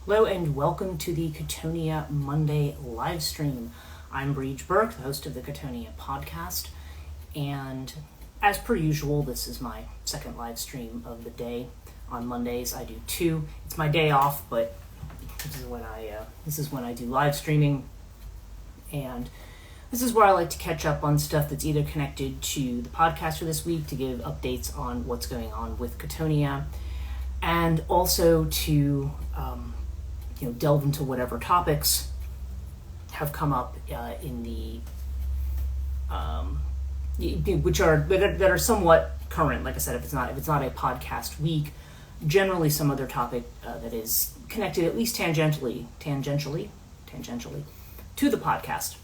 Hello and welcome to the Chthonia Monday live stream. I'm Breege Burke, the host of the Chthonia podcast, and as per usual, this is my second live stream of the day. On Mondays, I do two. It's my day off, but this is when I do live streaming, and this is where I like to catch up on stuff that's either connected to the podcast for this week, to give updates on what's going on with Chthonia, and also to delve into whatever topics have come up in the that are somewhat current. Like I said, if it's not a podcast week, generally some other topic that is connected at least tangentially to the podcast.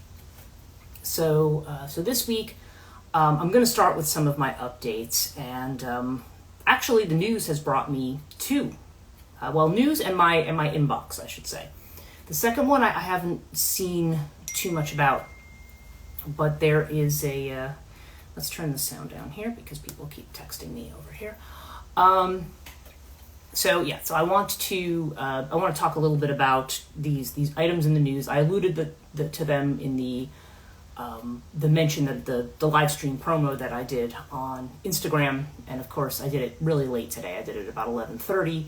So this week I'm going to start with some of my updates, and actually the news has brought me two. News and my inbox, I should say. The second one I haven't seen too much about, but there is a. Let's turn the sound down here because people keep texting me over here. So I want to talk a little bit about these items in the news. I alluded to them in the mention of the live stream promo that I did on Instagram, and of course I did it really late today. I did it about 11:30.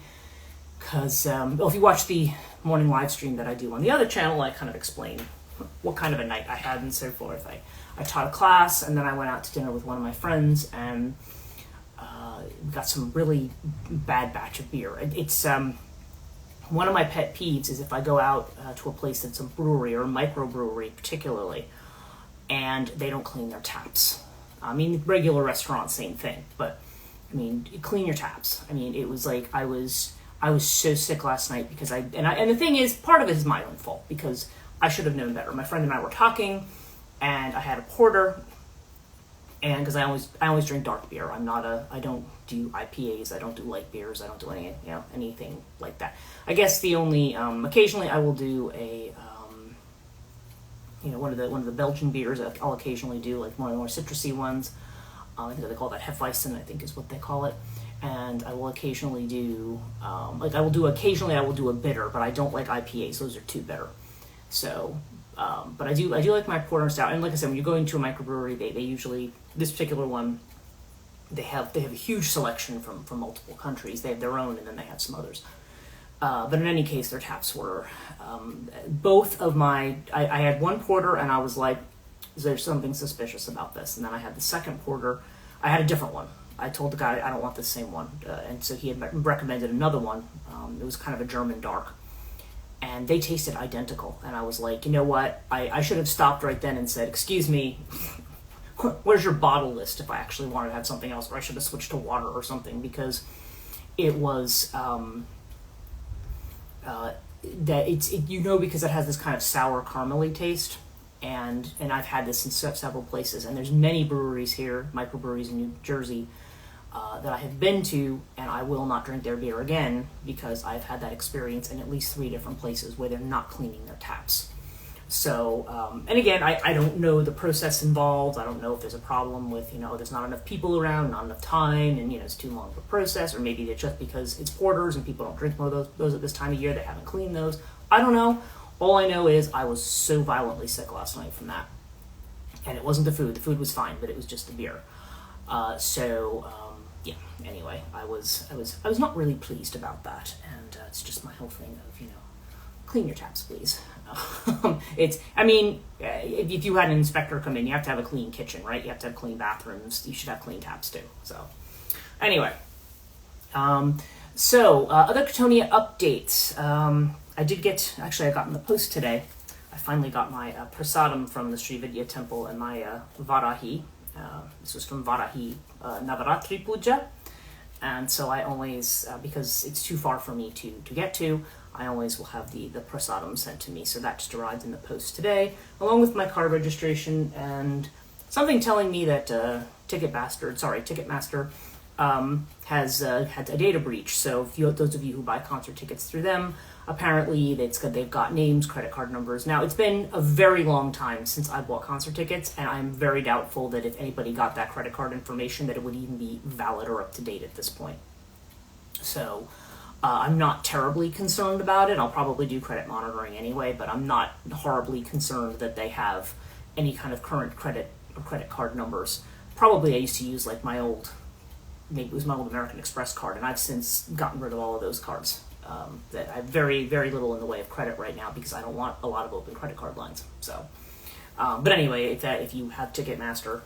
Because, if you watch the morning live stream that I do on the other channel, I kind of explain what kind of a night I had and so forth. I taught a class, and then I went out to dinner with one of my friends, and got some really bad batch of beer. It's one of my pet peeves is if I go out to a place that's a brewery or a microbrewery particularly, and they don't clean their taps. I mean, regular restaurant, same thing, but I mean, clean your taps. I mean, it was like I was so sick last night because and the thing is, part of it is my own fault because I should have known better. My friend and I were talking, and I had a porter, and because I always drink dark beer. I don't do IPAs. I don't do light beers. I don't do anything like that. I guess the only occasionally I will do a one of the Belgian beers. I'll occasionally do like one of the more citrusy ones. I think they call that Hefeweizen, I think is what they call it. And I will occasionally do, I will do a bitter, but I don't like IPAs. Those are too bitter. So, but I do like my porter and stout. And like I said, when you're going to a microbrewery, they usually, this particular one, they have a huge selection from multiple countries. They have their own, and then they have some others. But in any case, their taps were, both of I had one porter, and I was like, is there something suspicious about this? And then I had the second porter. I had a different one. I told the guy I don't want the same one, and so he had recommended another one. It was kind of a German dark, and they tasted identical. And I was like, you know what? I should have stopped right then and said, excuse me, where's your bottle list if I actually wanted to have something else, or I should have switched to water or something, because it was because it has this kind of sour caramely taste. And I've had this in several places, and there's many breweries here, microbreweries in New Jersey, that I have been to, and I will not drink their beer again because I've had that experience in at least 3 different places where they're not cleaning their taps. So, and again, I don't know the process involved. I don't know if there's a problem with, there's not enough people around, not enough time, and, it's too long of a process, or maybe it's just because it's porters and people don't drink more of those at this time of year, they haven't cleaned those. I don't know. All I know is I was so violently sick last night from that. And it wasn't the food. The food was fine, but it was just the beer. Anyway, I was not really pleased about that. And it's just my whole thing of, clean your taps, please. If you had an inspector come in, you have to have a clean kitchen, right? You have to have clean bathrooms. You should have clean taps too. So, anyway. Other Chthonia updates. I got in the post today. I finally got my prasadam from the Sri Vidya temple and my Varahi. This was from Varahi Navaratri Puja. And so I always, because it's too far for me to get to, I always will have the prasadam sent to me. So that just arrived in the post today, along with my car registration and something telling me that Ticketmaster has had a data breach. So those of you who buy concert tickets through them, apparently they've got names, credit card numbers. Now, it's been a very long time since I bought concert tickets, and I'm very doubtful that if anybody got that credit card information, that it would even be valid or up to date at this point. So I'm not terribly concerned about it. I'll probably do credit monitoring anyway, but I'm not horribly concerned that they have any kind of current credit or credit card numbers. Probably I used to use like maybe it was my old American Express card, and I've since gotten rid of all of those cards. That I have very, very little in the way of credit right now because I don't want a lot of open credit card lines. So, but anyway, if you have Ticketmaster,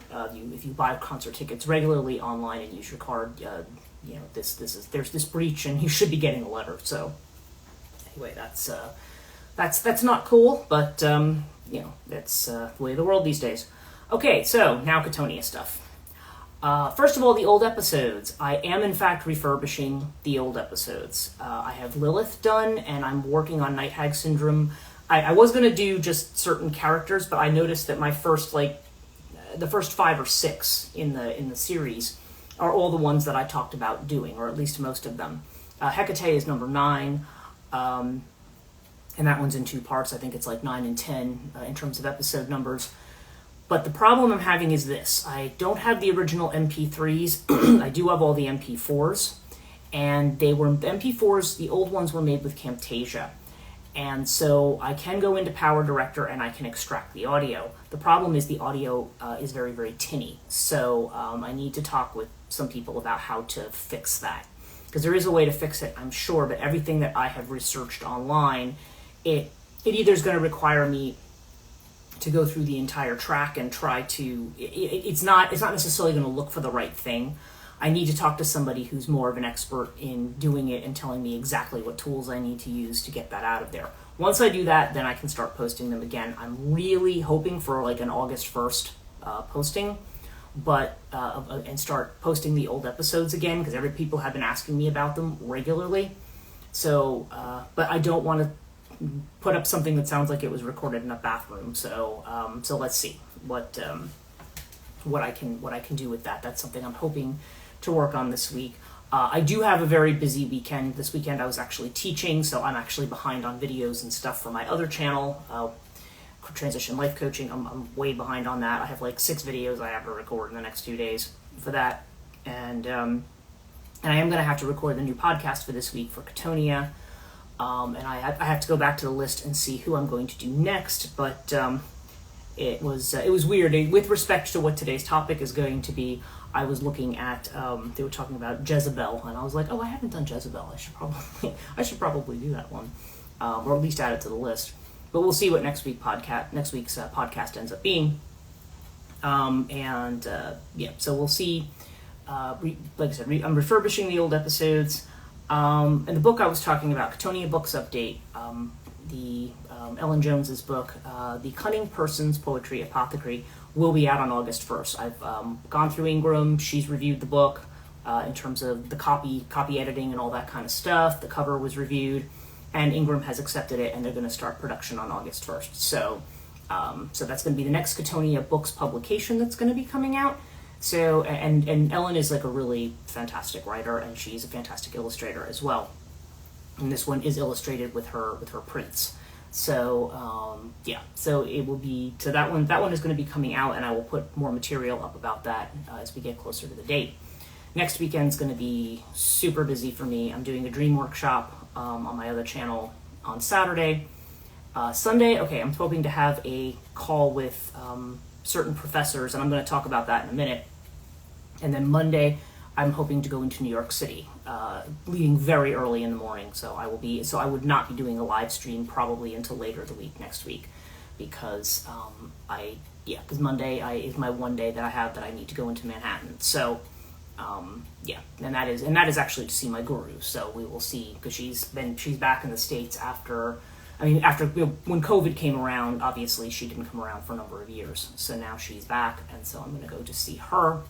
if you buy concert tickets regularly online and use your card, there's this breach and you should be getting a letter. So anyway, that's not cool, but that's the way of the world these days. Okay, so now Chthonia stuff. First of all, the old episodes. I am, in fact, refurbishing the old episodes. I have Lilith done, and I'm working on Night Hag Syndrome. I was going to do just certain characters, but I noticed that my first, the first 5 or 6 in the series are all the ones that I talked about doing, or at least most of them. Hecate is number 9, and that one's in 2 parts. I think it's like 9 and 10 in terms of episode numbers. But the problem I'm having is this. I don't have the original MP3s. I do have all the MP4s. And the MP4s, the old ones were made with Camtasia. And so I can go into Power Director and I can extract the audio. The problem is the audio is very, very tinny. So I need to talk with some people about how to fix that. Because there is a way to fix it, I'm sure, but everything that I have researched online, it either is going to require me to go through the entire track and try to, it's not necessarily going to look for the right thing. I need to talk to somebody who's more of an expert in doing it and telling me exactly what tools I need to use to get that out of there. Once I do that, then I can start posting them again. I'm really hoping for like an August 1st posting, but and start posting the old episodes again, because people have been asking me about them regularly. So, but I don't want to put up something that sounds like it was recorded in a bathroom. So let's see what I can do with that. That's something I'm hoping to work on this week. I do have a very busy weekend. This weekend I was actually teaching, so I'm actually behind on videos and stuff for my other channel, Transition Life Coaching. I'm way behind on that. I have like 6 videos I have to record in the next 2 days for that, and I am going to have to record the new podcast for this week for Chthonia. And I have to go back to the list and see who I'm going to do next, but it was weird. With respect to what today's topic is going to be, I was looking at, they were talking about Jezebel, and I was like, oh, I haven't done Jezebel. I should probably do that one, or at least add it to the list. But we'll see what next week's podcast ends up being. So we'll see. Like I said, I'm refurbishing the old episodes. And the book I was talking about, Chthonia Books Update, the Ellen Jones's book, The Cunning Person's Poetry Apothecary, will be out on August 1st. I've gone through Ingram. She's reviewed the book in terms of the copy editing and all that kind of stuff. The cover was reviewed, and Ingram has accepted it, and they're going to start production on August 1st. So that's going to be the next Chthonia Books publication that's going to be coming out. So, and Ellen is like a really fantastic writer, and she's a fantastic illustrator as well. And this one is illustrated with her prints. So, so it will be, so that one is going to be coming out, and I will put more material up about that as we get closer to the date. Next weekend's going to be super busy for me. I'm doing a dream workshop on my other channel on Saturday. Sunday, I'm hoping to have a call with certain professors, and I'm going to talk about that in a minute. And then Monday, I'm hoping to go into New York City, leaving very early in the morning. So I would not be doing a live stream probably until later the week next week, because because Monday is my one day that I have that I need to go into Manhattan. So and that is actually to see my guru. So we will see, because she's back in the States after when COVID came around. Obviously she didn't come around for a number of years, so now she's back, and so I'm going to go to see her.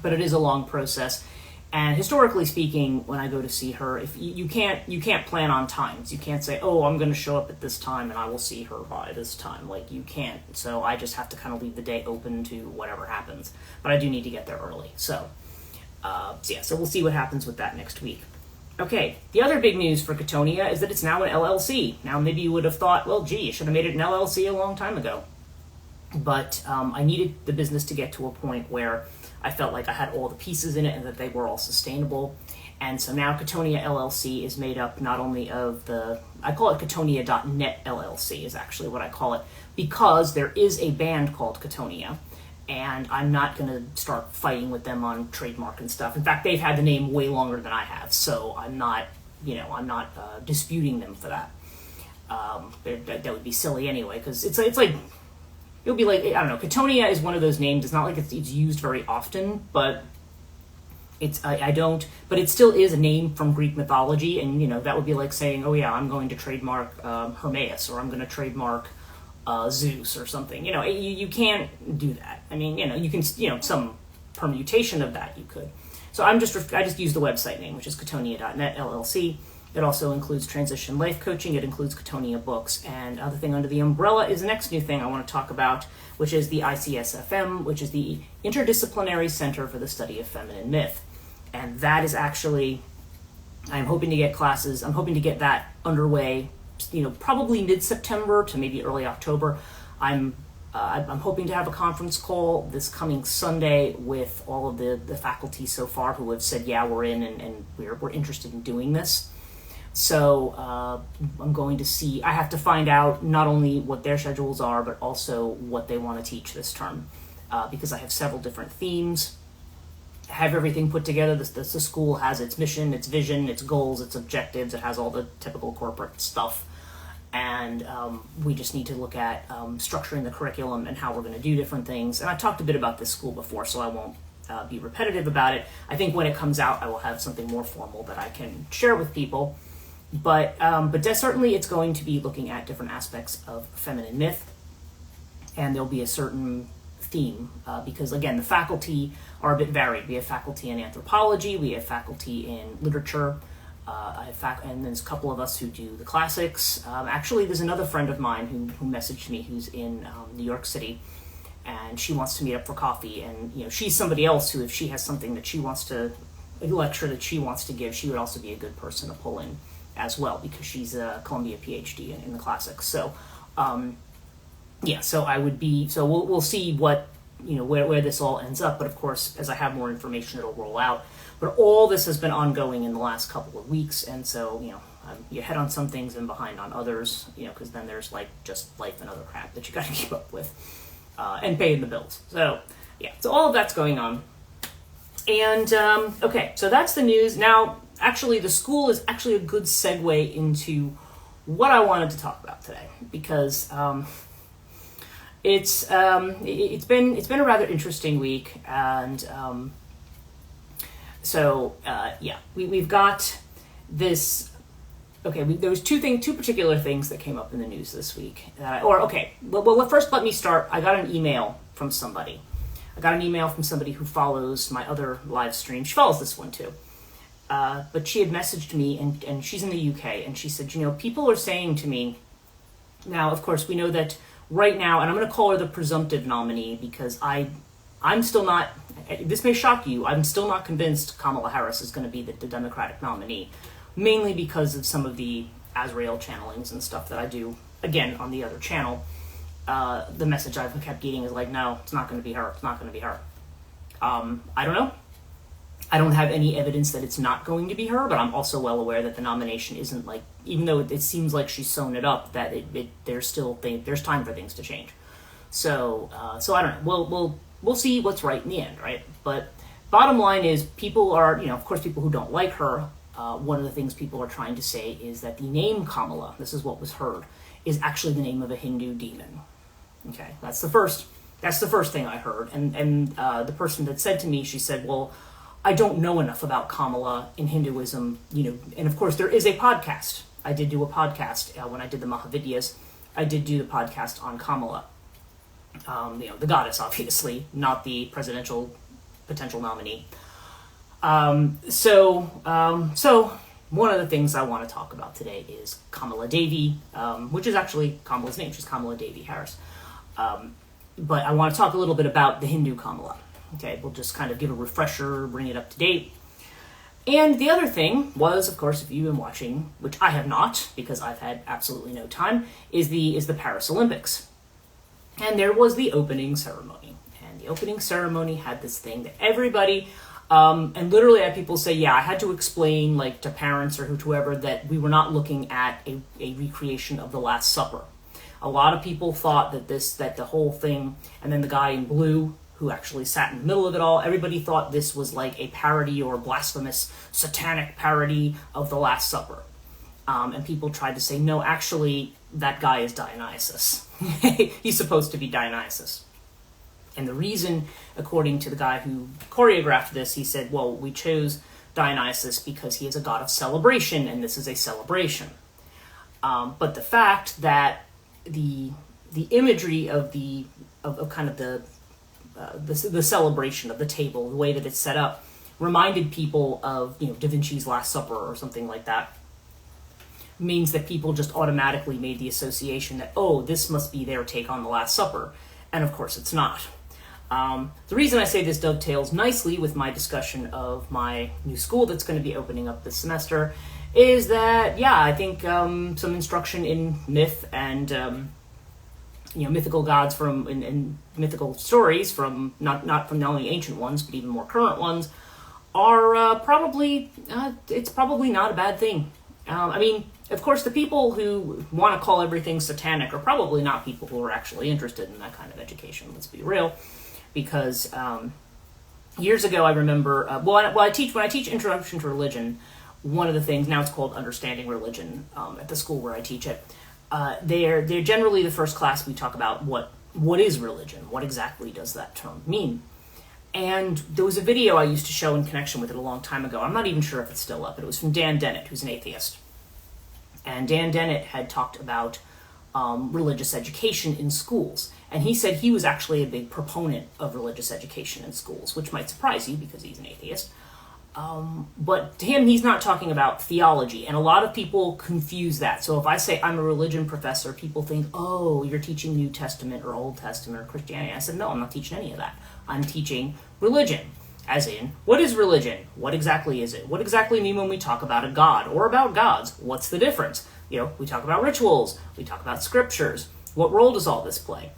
But it is a long process, and historically speaking, when I go to see her, if you can't plan on times. You can't say, oh, I'm going to show up at this time and I will see her by this time. Like, you can't. So I just have to kind of leave the day open to whatever happens. But I do need to get there early. So we'll see what happens with that next week. Okay, the other big news for Chthonia is that it's now an LLC. Now, maybe you would have thought, well, gee, you should have made it an LLC a long time ago. But I needed the business to get to a point where I felt like I had all the pieces in it and that they were all sustainable. And so now Chthonia LLC is made up not only of I call it Chthonia.net LLC is actually what I call it, because there is a band called Chthonia, and I'm not going to start fighting with them on trademark and stuff. In fact, they've had the name way longer than I have, so I'm not disputing them for that. That would be silly anyway, because it's like, it would be like, I don't know, Chthonia is one of those names. It's not like it's used very often, but but it still is a name from Greek mythology, and that would be like saying, oh yeah, I'm going to trademark Hermaeus, or I'm going to trademark Zeus or something. You can't do that. I mean, you can, some permutation of that you could. So I just use the website name, which is Chthonia.net LLC. It also includes transition life coaching. It includes Chthonia books, and other thing under the umbrella is the next new thing I want to talk about, which is the ICSFM, which is the Interdisciplinary Center for the Study of Feminine Myth. And that is actually, I'm hoping to get classes, I'm hoping to get that underway, probably mid-September to maybe early October. I'm hoping to have a conference call this coming Sunday with all of the faculty so far who have said, yeah, we're in and we're interested in doing this. So I'm going to see, I have to find out not only what their schedules are, but also what they want to teach this term, because I have several different themes. I have everything put together. The school has its mission, its vision, its goals, its objectives. It has all the typical corporate stuff. And we just need to look at structuring the curriculum and how we're going to do different things. And I've talked a bit about this school before, so I won't be repetitive about it. I think when it comes out, I will have something more formal that I can share with people. But certainly it's going to be looking at different aspects of feminine myth, and there'll be a certain theme, because again, the faculty are a bit varied. We have faculty in anthropology, we have faculty in literature, and there's a couple of us who do the classics. Actually, there's another friend of mine who messaged me who's in New York City, and she wants to meet up for coffee, and she's somebody else who, if she has something that she wants to, a lecture that she wants to give, she would also be a good person to pull in as well, because she's a Columbia PhD in the classics. So so I would be, so we'll see what, where this all ends up. But of course, as I have more information, it'll roll out. But all this has been ongoing in the last couple of weeks. And so, I'm ahead on some things and behind on others, because then there's like just life and other crap that you got to keep up with, and paying the bills. So so all of that's going on. And, okay, so that's the news. Now, actually, the school is actually a good segue into what I wanted to talk about today, because it's been a rather interesting week, and we've got this. Okay, there was two particular things that came up in the news this week. First let me start. I got an email from somebody. Who follows my other live stream. She follows this one too. But she had messaged me, and she's in the UK, and she said, people are saying to me, now, of course, we know that right now, and I'm going to call her the presumptive nominee, because I'm still not, this may shock you, I'm still not convinced Kamala Harris is going to be the Democratic nominee, mainly because of some of the Azrael channelings and stuff that I do, again, on the other channel. The message I've kept getting is like, no, it's not going to be her. It's not going to be her. I don't know. I don't have any evidence that it's not going to be her, but I'm also well aware that the nomination isn't like, even though it seems like she's sewn it up, that there's time for things to change. So I don't know. We'll see what's right in the end, right? But bottom line is, people are, of course, people who don't like her. One of the things people are trying to say is that the name Kamala, this is what was heard, is actually the name of a Hindu demon. Okay, that's the first thing I heard. And the person that said to me, she said, well, I don't know enough about Kamala in Hinduism, and of course there is a podcast. I did do a podcast when I did the Mahavidyas. I did do the podcast on Kamala, the goddess, obviously, not the presidential potential nominee. So one of the things I want to talk about today is Kamala Devi, which is actually Kamala's name. She's Kamala Devi Harris. But I want to talk a little bit about the Hindu Kamala. Okay, we'll just kind of give a refresher, bring it up to date. And the other thing was, of course, if you've been watching, which I have not, because I've had absolutely no time, is the Paris Olympics. And there was the opening ceremony. And the opening ceremony had this thing that everybody, And literally I had people say, yeah, I had to explain like to parents or whoever that we were not looking at a recreation of the Last Supper. A lot of people thought that the whole thing, and then the guy in blue who actually sat in the middle of it all, everybody thought this was like a parody or blasphemous satanic parody of the Last Supper. And people tried to say, no, actually, that guy is Dionysus. He's supposed to be Dionysus. And the reason, according to the guy who choreographed this, he said, well, we chose Dionysus because he is a god of celebration, and this is a celebration. But the fact that the imagery of the celebration of the table, the way that it's set up, reminded people of Da Vinci's Last Supper or something like that, means that people just automatically made the association that, oh, this must be their take on the Last Supper, and of course it's not. The reason I say this dovetails nicely with my discussion of my new school that's going to be opening up this semester is that, yeah, I think some instruction in myth and mythical gods and mythical stories from not only ancient ones but even more current ones are probably not a bad thing. I mean, of course, the people who want to call everything satanic are probably not people who are actually interested in that kind of education. Let's be real, because years ago I remember when I teach Introduction to Religion. One of the things, now it's called Understanding Religion at the school where I teach it. They're generally the first class we talk about what is religion, what exactly does that term mean. And there was a video I used to show in connection with it a long time ago. I'm not even sure if it's still up, but it was from Dan Dennett, who's an atheist. And Dan Dennett had talked about religious education in schools. And he said he was actually a big proponent of religious education in schools, which might surprise you because he's an atheist. But to him, he's not talking about theology, and a lot of people confuse that. So if I say I'm a religion professor, people think, oh, you're teaching New Testament or Old Testament or Christianity. I said, no, I'm not teaching any of that. I'm teaching religion, as in, what is religion? What exactly is it? What exactly mean when we talk about a god or about gods? What's the difference? We talk about rituals, we talk about scriptures. What role does all this play?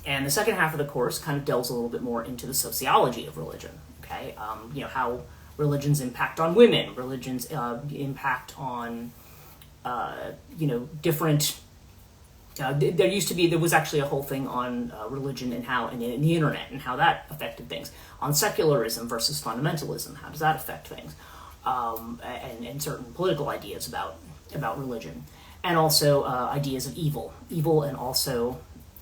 And the second half of the course kind of delves a little bit more into the sociology of religion. Okay, how religions impact on women, religions impact on, different. There was actually a whole thing on religion and how, and the internet and how that affected things. On secularism versus fundamentalism, how does that affect things? And certain political ideas about religion, and also ideas of evil, and also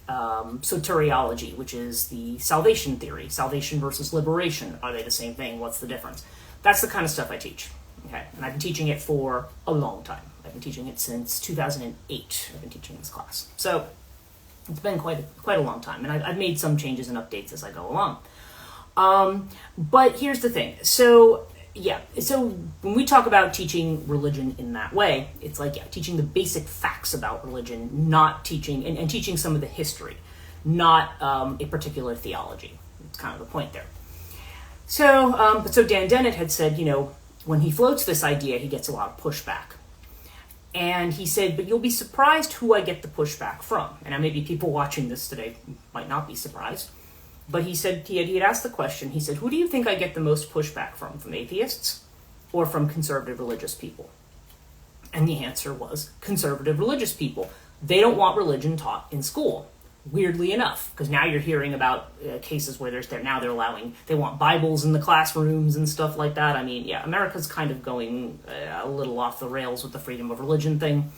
soteriology, which is the salvation theory, salvation versus liberation. Are they the same thing? What's the difference? That's the kind of stuff I teach. Okay, and I've been teaching it for a long time. I've been teaching it since 2008. I've been teaching this class, so it's been quite a long time, and I've made some changes and updates as I go along. But here's the thing. So when we talk about teaching religion in that way, it's like, teaching the basic facts about religion, not teaching, and teaching some of the history, not a particular theology. It's kind of the point there. So Dan Dennett had said, when he floats this idea, he gets a lot of pushback. And he said, but you'll be surprised who I get the pushback from. And now maybe people watching this today might not be surprised. But he said, he had asked the question, he said, who do you think I get the most pushback from atheists or from conservative religious people? And the answer was conservative religious people. They don't want religion taught in school, weirdly enough, because now you're hearing about cases where they want Bibles in the classrooms and stuff like that. I mean, America's kind of going a little off the rails with the freedom of religion thing.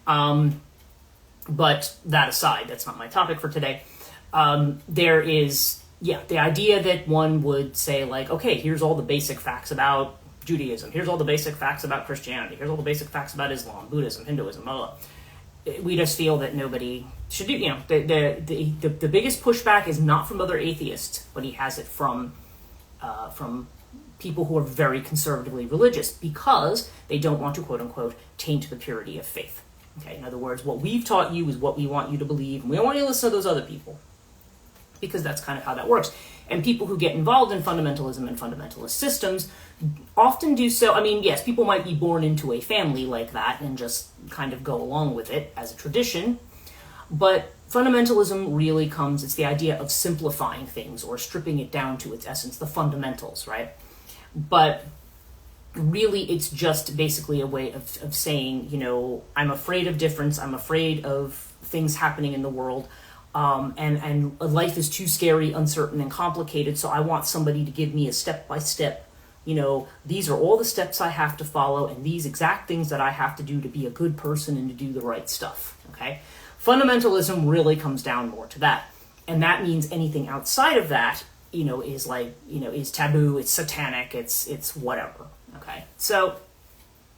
But that aside, that's not my topic for today. There is, the idea that one would say, like, okay, here's all the basic facts about Judaism, here's all the basic facts about Christianity, here's all the basic facts about Islam, Buddhism, Hinduism, blah, blah. We just feel that nobody should do, the biggest pushback is not from other atheists, but he has it from people who are very conservatively religious, because they don't want to, quote unquote, taint the purity of faith. Okay, in other words, what we've taught you is what we want you to believe, and we don't want you to listen to those other people, because that's kind of how that works. And people who get involved in fundamentalism and fundamentalist systems often do so. I mean, yes, people might be born into a family like that and just kind of go along with it as a tradition, but fundamentalism really it's the idea of simplifying things or stripping it down to its essence, the fundamentals, right? but really it's just basically a way of saying, I'm afraid of difference, I'm afraid of things happening in the world, and life is too scary, uncertain, and complicated, so I want somebody to give me a step-by-step, these are all the steps I have to follow, and these exact things that I have to do to be a good person and to do the right stuff, okay? Fundamentalism really comes down more to that, and that means anything outside of that, is is taboo, it's satanic, it's whatever. Okay, so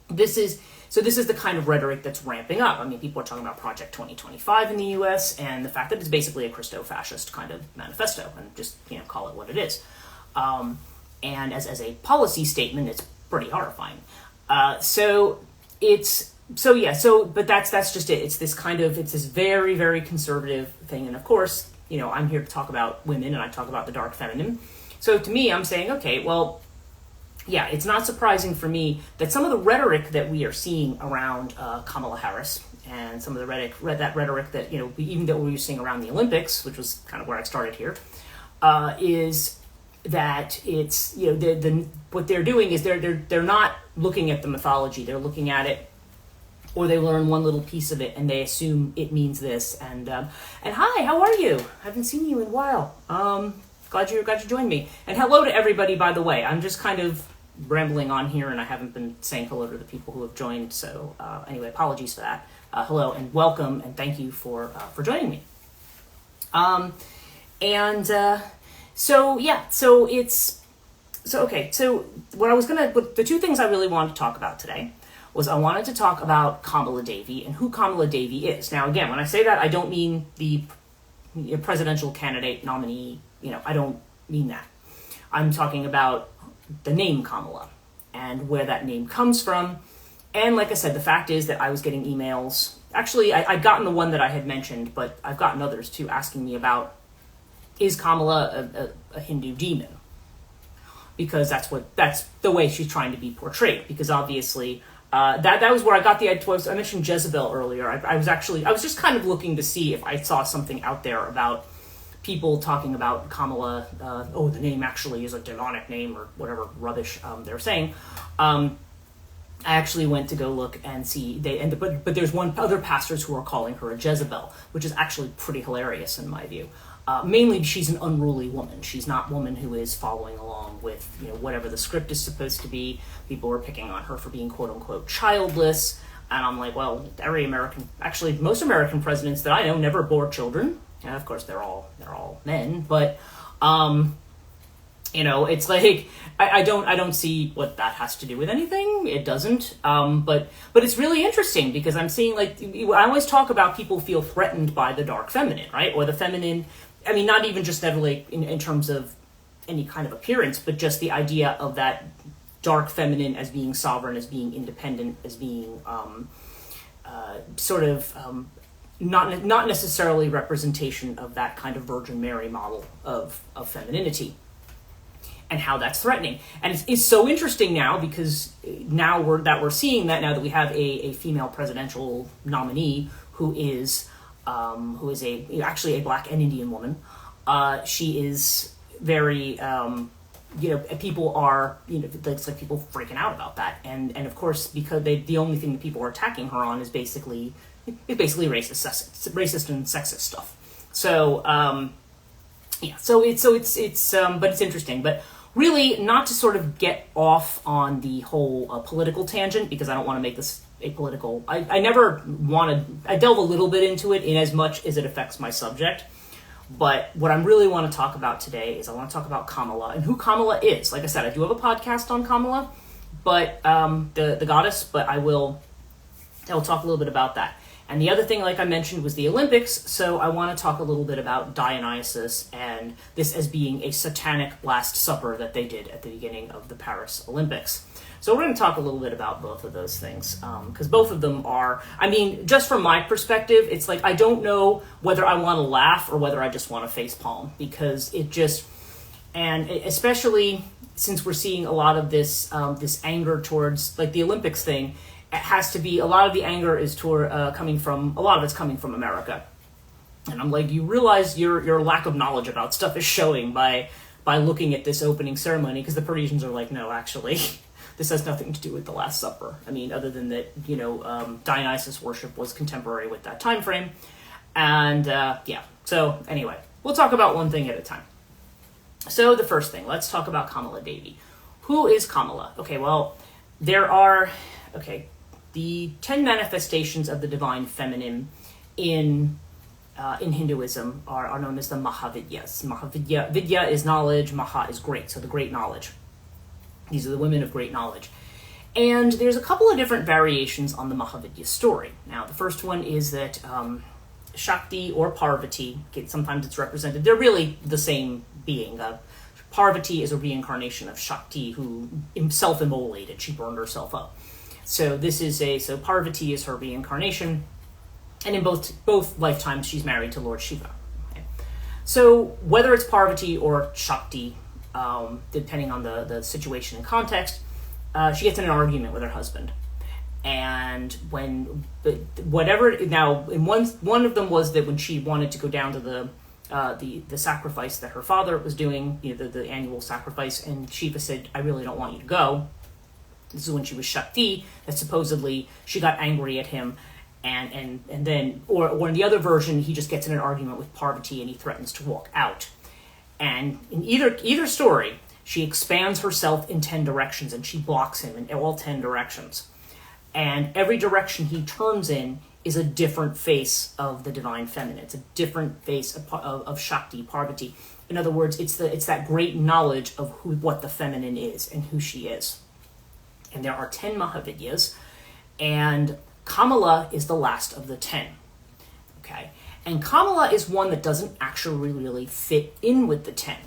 this is the kind of rhetoric that's ramping up. I mean, people are talking about Project 2025 in the U.S. and the fact that it's basically a Christo-fascist kind of manifesto, and just call it what it is. And as a policy statement, it's pretty horrifying. But that's just it. It's this very, very conservative thing, and of course, I'm here to talk about women, and I talk about the dark feminine. So to me, I'm saying, okay, well. Yeah, it's not surprising for me that some of the rhetoric that we are seeing around Kamala Harris and some of the rhetoric that, even that we were seeing around the Olympics, which was kind of where I started here, is that it's, what they're doing is they're not looking at the mythology, they're looking at it, or they learn one little piece of it and they assume it means this. And hi, how are you? I haven't seen you in a while. Glad you joined me. And hello to everybody, by the way. I'm just kind of rambling on here, and I haven't been saying hello to the people who have joined. So anyway, apologies for that. Hello and welcome, and thank you for joining me. So the two things I really wanted to talk about today was I wanted to talk about Kamala Devi and who Kamala Devi is. Now, again, when I say that, I don't mean the presidential candidate nominee. I don't mean that. I'm talking about the name Kamala and where that name comes from. And like I said, the fact is that I was getting emails. Actually, I'd gotten the one that I had mentioned, but I've gotten others too asking me about, is Kamala a Hindu demon? Because that's the way she's trying to be portrayed. Because obviously, that was where I got the idea. I mentioned Jezebel earlier. I was just kind of looking to see if I saw something out there about people talking about Kamala, the name actually is a demonic name or whatever rubbish they're saying. I actually went to go look and see but there's other pastors who are calling her a Jezebel, which is actually pretty hilarious in my view. Mainly she's an unruly woman. She's not a woman who is following along with whatever the script is supposed to be. People are picking on her for being quote unquote childless, and I'm like, well, most American presidents that I know never bore children. And of course, they're all men, but it's like I don't see what that has to do with anything. It doesn't. But it's really interesting because I'm seeing I always talk about people feel threatened by the dark feminine, right? Or the feminine. I mean, not even just necessarily in terms of any kind of appearance, but just the idea of that dark feminine as being sovereign, as being independent, as being not necessarily representation of that kind of Virgin Mary model of femininity, and how that's threatening. And it's so interesting now because now we're seeing that now that we have a female presidential nominee who is actually a Black and Indian woman. She is very people are it's like people freaking out about that, and of course because the only thing that people are attacking her on is basically racist and sexist stuff. So but it's interesting. But really, not to sort of get off on the whole political tangent, because I don't want to make this a political. I never want to. I delve a little bit into it in as much as it affects my subject. But what I really want to talk about today is I want to talk about Kamala and who Kamala is. Like I said, I do have a podcast on Kamala, but the goddess. But I will talk a little bit about that. And the other thing, like I mentioned, was the Olympics, so I want to talk a little bit about Dionysus and this as being a Satanic Last Supper that they did at the beginning of the Paris Olympics. So we're going to talk a little bit about both of those things, because both of them are, just from my perspective, it's like I don't know whether I want to laugh or whether I just want to facepalm, because especially since we're seeing a lot of this anger towards, like the Olympics thing, it has to be, a lot of the anger is coming from America. And I'm like, you realize your lack of knowledge about stuff is showing by by looking at this opening ceremony, because the Parisians are like, no, actually, this has nothing to do with the Last Supper. I mean, other than that, Dionysus worship was contemporary with that time frame. And so anyway, we'll talk about one thing at a time. So the first thing, let's talk about Kamala Devi. Who is Kamala? Okay, well, there are, the 10 manifestations of the divine feminine in Hinduism are known as the Mahavidyas. Vidya is knowledge, Maha is great, so the great knowledge. These are the women of great knowledge. And there's a couple of different variations on the Mahavidya story. Now, the first one is that Shakti or Parvati, sometimes it's represented, they're really the same being. Parvati is a reincarnation of Shakti who self-immolated, she burned herself up. So so Parvati is her reincarnation, and in both lifetimes she's married to Lord Shiva. Okay? So whether it's Parvati or Shakti, depending on the situation and context, she gets in an argument with her husband. And one of them was that when she wanted to go down to the sacrifice that her father was doing, the annual sacrifice, and Shiva said, I really don't want you to go. This is when she was Shakti, that supposedly she got angry at him, and then, or in the other version, he just gets in an argument with Parvati and he threatens to walk out. And in either story, she expands herself in 10 directions and she blocks him in all 10 directions. And every direction he turns in is a different face of the divine feminine. It's a different face of Shakti, Parvati. In other words, it's that great knowledge of what the feminine is and who she is. And there are 10 Mahavidyas, and Kamala is the last of the 10. Okay? And Kamala is one that doesn't actually really fit in with the 10.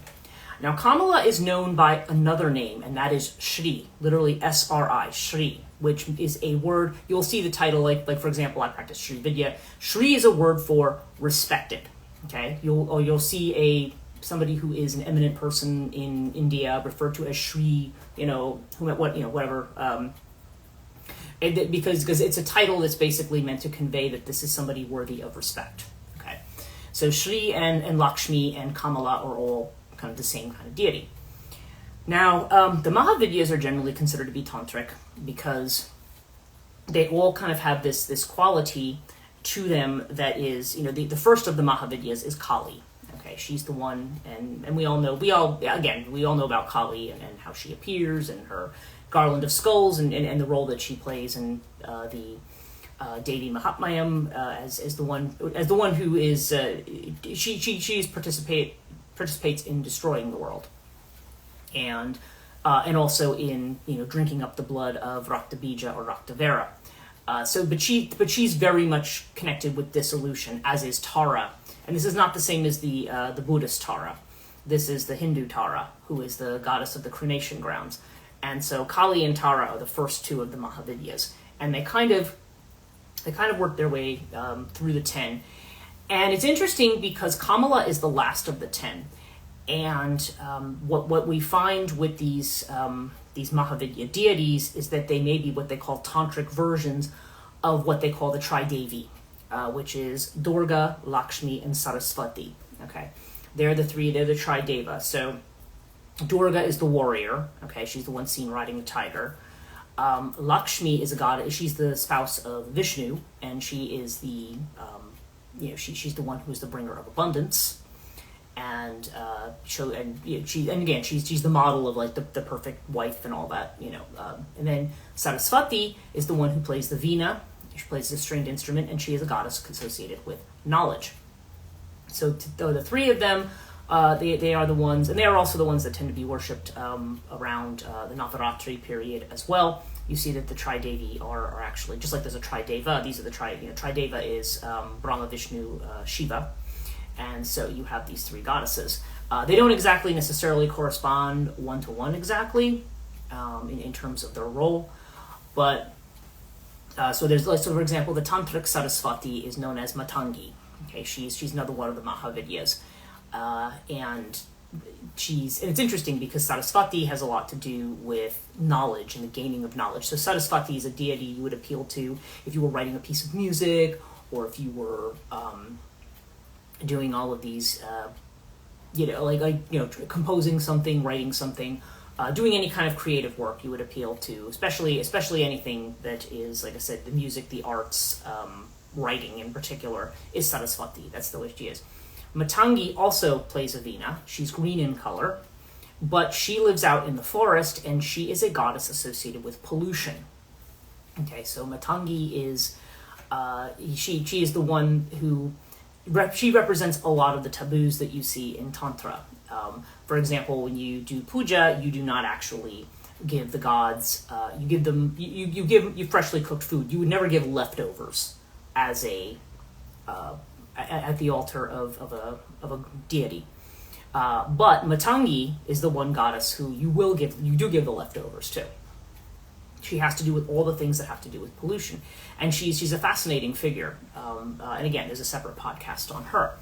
Now, Kamala is known by another name, and that is Shri, literally S-R-I, Shri, which is a word, you'll see the title, like for example, I practice Shri Vidya. Shri is a word for respected, okay? You'll see somebody who is an eminent person in India referred to as Shri, whatever, because it's a title that's basically meant to convey that this is somebody worthy of respect, okay? So Shri and Lakshmi and Kamala are all kind of the same kind of deity. Now, the Mahavidyas are generally considered to be tantric because they all kind of have this quality to them that is, the first of the Mahavidyas is Kali. Okay, she's the one, and we all know about Kali and how she appears and her garland of skulls and the role that she plays in the Devi Mahatmayam as the one who is she participates in destroying the world. And also in drinking up the blood of Raktabija or Raktavera. But she's very much connected with dissolution, as is Tara. And this is not the same as the Buddhist Tara. This is the Hindu Tara, who is the goddess of the cremation grounds. And so Kali and Tara are the first two of the Mahavidyas, and they kind of work their way through the 10. And it's interesting because Kamala is the last of the 10. And what we find with these Mahavidya deities is that they may be what they call tantric versions of what they call the Tridevi, which is Durga, Lakshmi, and Saraswati. Okay, they're the Trideva. So Durga is the warrior. Okay, she's the one seen riding the tiger. Lakshmi is a goddess. She's the spouse of Vishnu, and she is she's the one who is the bringer of abundance. And she's the model of like the perfect wife and all that, and then Saraswati is the one who plays the veena. She plays the stringed instrument, and she is a goddess associated with knowledge. So the three of them, they are the ones, and they are also the ones that tend to be worshipped around the Navaratri period as well. You see that the Tridevi are actually, just like there's a Trideva, these are the Trideva is Brahma, Vishnu, Shiva. And so you have these three goddesses. They don't exactly necessarily correspond one-to-one exactly in terms of their role. But, so for example, the Tantric Saraswati is known as Matangi. Okay, she's another one of the Mahavidyas. And it's interesting because Saraswati has a lot to do with knowledge and the gaining of knowledge. So Saraswati is a deity you would appeal to if you were writing a piece of music, or if you were doing all of these composing something, writing something, doing any kind of creative work you would appeal to, especially anything that is, like I said, the music, the arts, writing in particular, is Saraswati. That's the way she is. Matangi also plays a veena. She's green in color, but she lives out in the forest, and she is a goddess associated with pollution. Okay, so Matangi is, she is the one who, she represents a lot of the taboos that you see in Tantra. For example, when you do puja, you do not actually give the gods, you give them, you give freshly cooked food. You would never give leftovers as at the altar of a deity. But Matangi is the one goddess who you do give the leftovers to. She has to do with all the things that have to do with pollution. And she's a fascinating figure. And again, there's a separate podcast on her.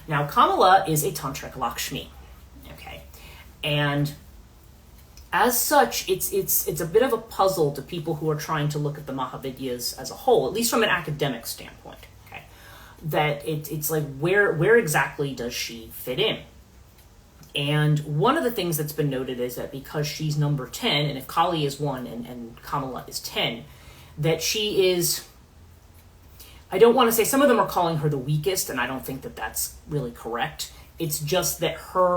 Now, Kamala is a tantric Lakshmi. Okay. And as such, it's a bit of a puzzle to people who are trying to look at the Mahavidyas as a whole, at least from an academic standpoint. Okay. That it's like, where exactly does she fit in? And one of the things that's been noted is that because she's number 10, and if Kali is 1 and Kamala is 10, that she is, I don't want to say, some of them are calling her the weakest, and I don't think that that's really correct. It's just that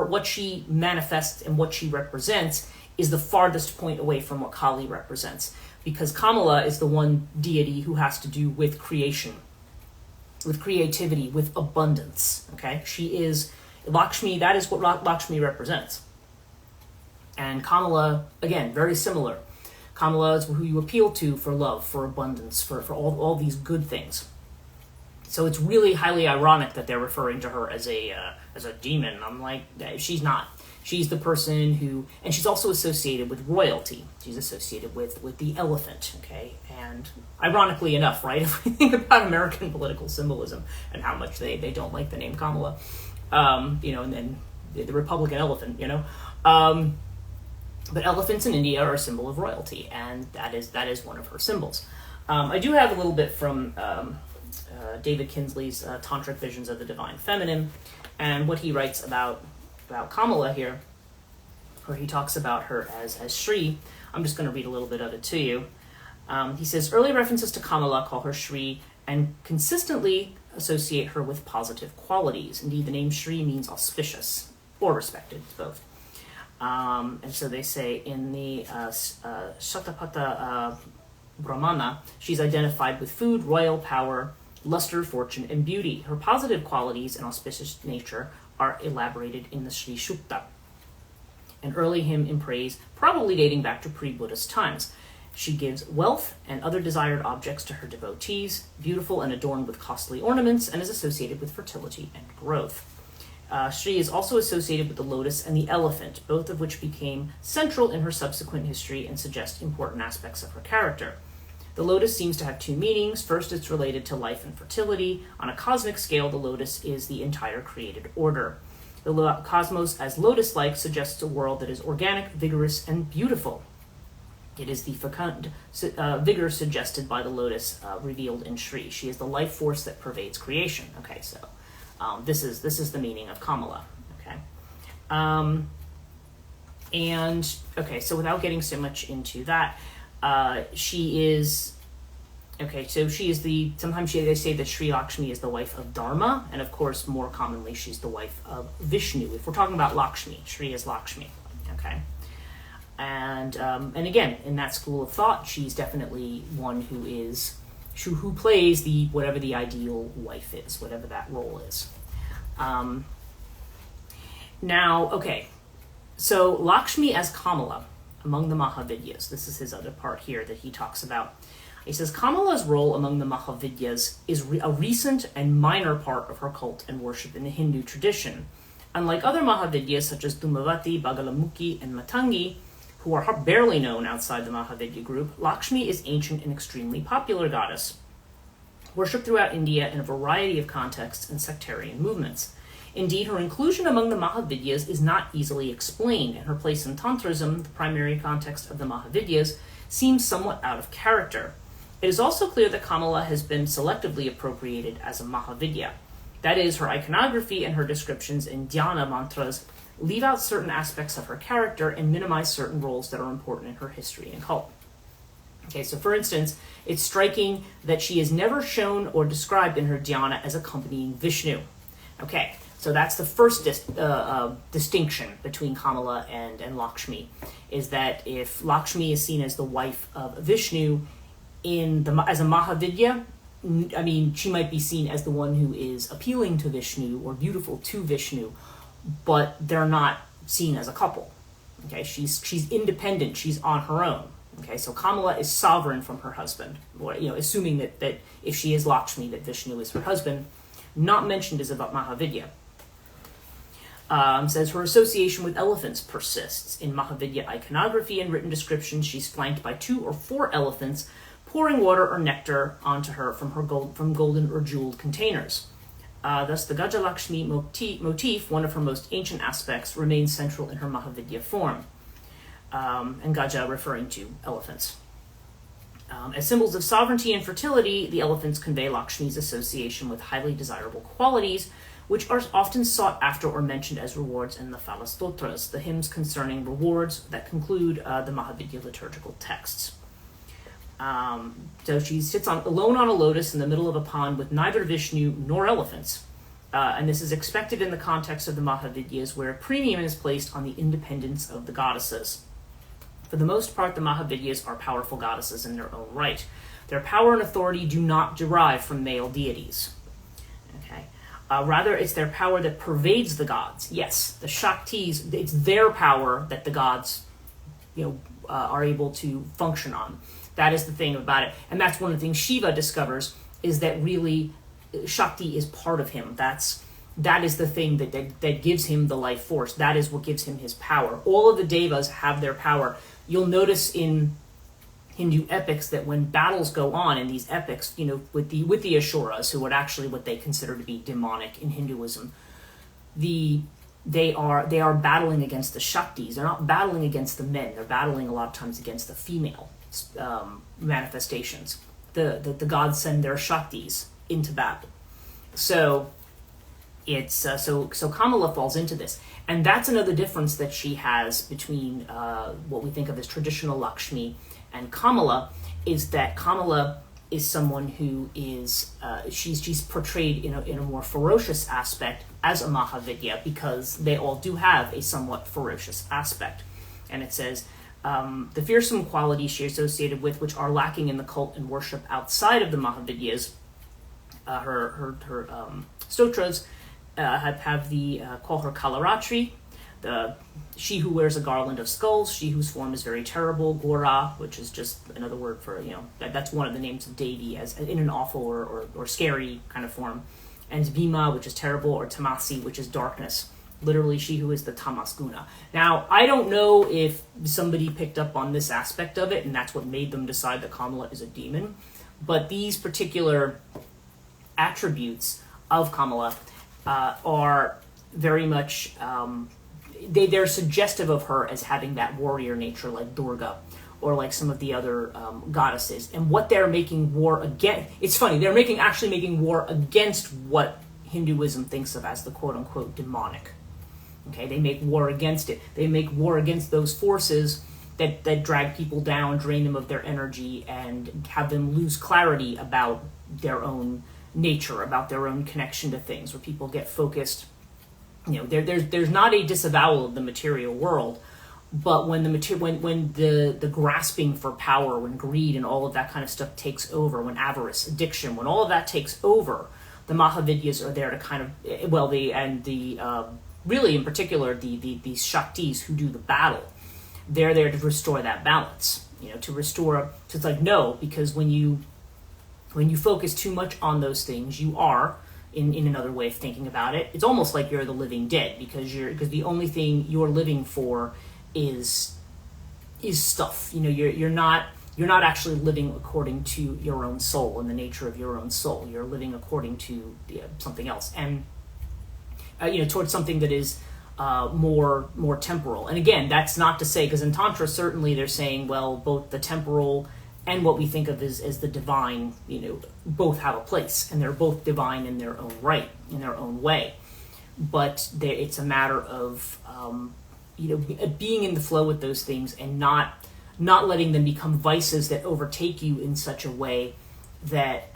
what she manifests and what she represents is the farthest point away from what Kali represents. Because Kamala is the one deity who has to do with creation, with creativity, with abundance. Okay? She is Lakshmi, that is what Lakshmi represents. And Kamala, again, very similar. Kamala is who you appeal to for love, for abundance, for all these good things. So it's really highly ironic that they're referring to her as a demon. I'm like, she's not. She's the person who, and she's also associated with royalty. She's associated with the elephant, okay? And ironically enough, right, if we think about American political symbolism and how much they don't like the name Kamala, and then the Republican elephant, but elephants in India are a symbol of royalty, and that is one of her symbols. I do have a little bit from David Kinsley's Tantric Visions of the Divine Feminine, and what he writes about Kamala here, where he talks about her as Shri. I'm just going to read a little bit of it to you. He says, early references to Kamala call her Shri and consistently associate her with positive qualities. Indeed, the name Shri means auspicious or respected, both. And so they say in the Shatapatha Brahmana, she's identified with food, royal power, luster, fortune, and beauty. Her positive qualities and auspicious nature are elaborated in the Sri Shukta, an early hymn in praise, probably dating back to pre-Buddhist times. She gives wealth and other desired objects to her devotees, beautiful and adorned with costly ornaments, and is associated with fertility and growth. Shri is also associated with the lotus and the elephant, both of which became central in her subsequent history and suggest important aspects of her character. The lotus seems to have two meanings. First, it's related to life and fertility. On a cosmic scale, the lotus is the entire created order. The cosmos, as lotus-like, suggests a world that is organic, vigorous, and beautiful. It is the fecund vigor suggested by the lotus revealed in Shri. She is the life force that pervades creation. Okay, so this is the meaning of Kamala. Okay, and okay, so without getting so much into that, she is okay. So she is the. Sometimes they say that Sri Lakshmi is the wife of Dharma, and of course, more commonly, she's the wife of Vishnu. If we're talking about Lakshmi, Sri is Lakshmi. Okay. And again, in that school of thought, she's definitely one who plays whatever the ideal wife is, whatever that role is. Now, okay, so Lakshmi as Kamala among the Mahavidyas. This is his other part here that he talks about. He says Kamala's role among the Mahavidyas is a recent and minor part of her cult and worship in the Hindu tradition. Unlike other Mahavidyas such as Dhumavati, Bagalamukhi, and Matangi, who are barely known outside the Mahavidya group, Lakshmi is ancient and extremely popular goddess, worshipped throughout India in a variety of contexts and sectarian movements. Indeed, her inclusion among the Mahavidyas is not easily explained, and her place in Tantrism, the primary context of the Mahavidyas, seems somewhat out of character. It is also clear that Kamala has been selectively appropriated as a Mahavidya. That is, her iconography and her descriptions in dhyana mantras leave out certain aspects of her character and minimize certain roles that are important in her history and cult. Okay, so for instance, it's striking that she is never shown or described in her dhyana as accompanying Vishnu. Okay, so that's the first distinction between Kamala and Lakshmi, is that if Lakshmi is seen as the wife of Vishnu as a Mahavidya, I mean, she might be seen as the one who is appealing to Vishnu or beautiful to Vishnu, but they're not seen as a couple. Okay, she's independent, she's on her own. Okay, so Kamala is sovereign from her husband, or, assuming that if she is Lakshmi, that Vishnu is her husband. Not mentioned as a Mahavidya. Says her association with elephants persists. In Mahavidya iconography and written descriptions, she's flanked by 2 or 4 elephants pouring water or nectar onto her from golden or jeweled containers. Thus, the Gajalakshmi motif, one of her most ancient aspects, remains central in her Mahavidya form, and Gaja referring to elephants. As symbols of sovereignty and fertility, the elephants convey Lakshmi's association with highly desirable qualities, which are often sought after or mentioned as rewards in the Phalastotras, the hymns concerning rewards that conclude the Mahavidya liturgical texts. So she sits alone on a lotus in the middle of a pond with neither Vishnu nor elephants. And this is expected in the context of the Mahavidyas, where a premium is placed on the independence of the goddesses. For the most part, the Mahavidyas are powerful goddesses in their own right. Their power and authority do not derive from male deities. Okay. Rather, it's their power that pervades the gods. Yes, the Shaktis, it's their power that the gods, are able to function on. That is the thing about it. And that's one of the things Shiva discovers, is that really Shakti is part of him. That is the thing that gives him the life force. That is what gives him his power. All of the devas have their power. You'll notice in Hindu epics that when battles go on in these epics, with the Asuras, who are actually what they consider to be demonic in Hinduism, they are battling against the Shaktis. They're not battling against the men. They're battling a lot of times against the female manifestations. The gods send their Shaktis into battle. So it's so Kamala falls into this, and that's another difference that she has between what we think of as traditional Lakshmi and Kamala, is that Kamala is someone who is she's portrayed in a more ferocious aspect as a Mahavidya, because they all do have a somewhat ferocious aspect. And it says the fearsome qualities she associated with, which are lacking in the cult and worship outside of the Mahavidyas, her stotras call her Kalaratri, she who wears a garland of skulls, she whose form is very terrible, Gora, which is just another word for, that's one of the names of Devi, as in an awful or scary kind of form, and Bhima, which is terrible, or Tamasi, which is darkness, literally she who is the Tamas Guna. Now, I don't know if somebody picked up on this aspect of it, and that's what made them decide that Kamala is a demon, but these particular attributes of Kamala are very much, they're suggestive of her as having that warrior nature like Durga, or like some of the other goddesses. And what they're making war against, it's funny, they're actually making war against what Hinduism thinks of as the quote-unquote demonic. Okay, they make war against it. They make war against those forces that drag people down, drain them of their energy, and have them lose clarity about their own nature, about their own connection to things, where people get focused. There's not a disavowal of the material world, but when the grasping for power, when greed and all of that kind of stuff takes over, when avarice, addiction, when all of that takes over, the Mahavidyas are there to kind of really in particular these Shaktis who do the battle, they're there to restore that balance. To restore. So it's like, no, because when you focus too much on those things, you are, in another way of thinking about it, it's almost like you're the living dead, because the only thing you're living for is stuff. You're not actually living according to your own soul and the nature of your own soul. You're living according to something else, and towards something that is more temporal. And again, that's not to say, because in Tantra certainly they're saying, well, both the temporal and what we think of as the divine, both have a place, and they're both divine in their own right, in their own way. But it's a matter of being in the flow with those things and not letting them become vices that overtake you in such a way that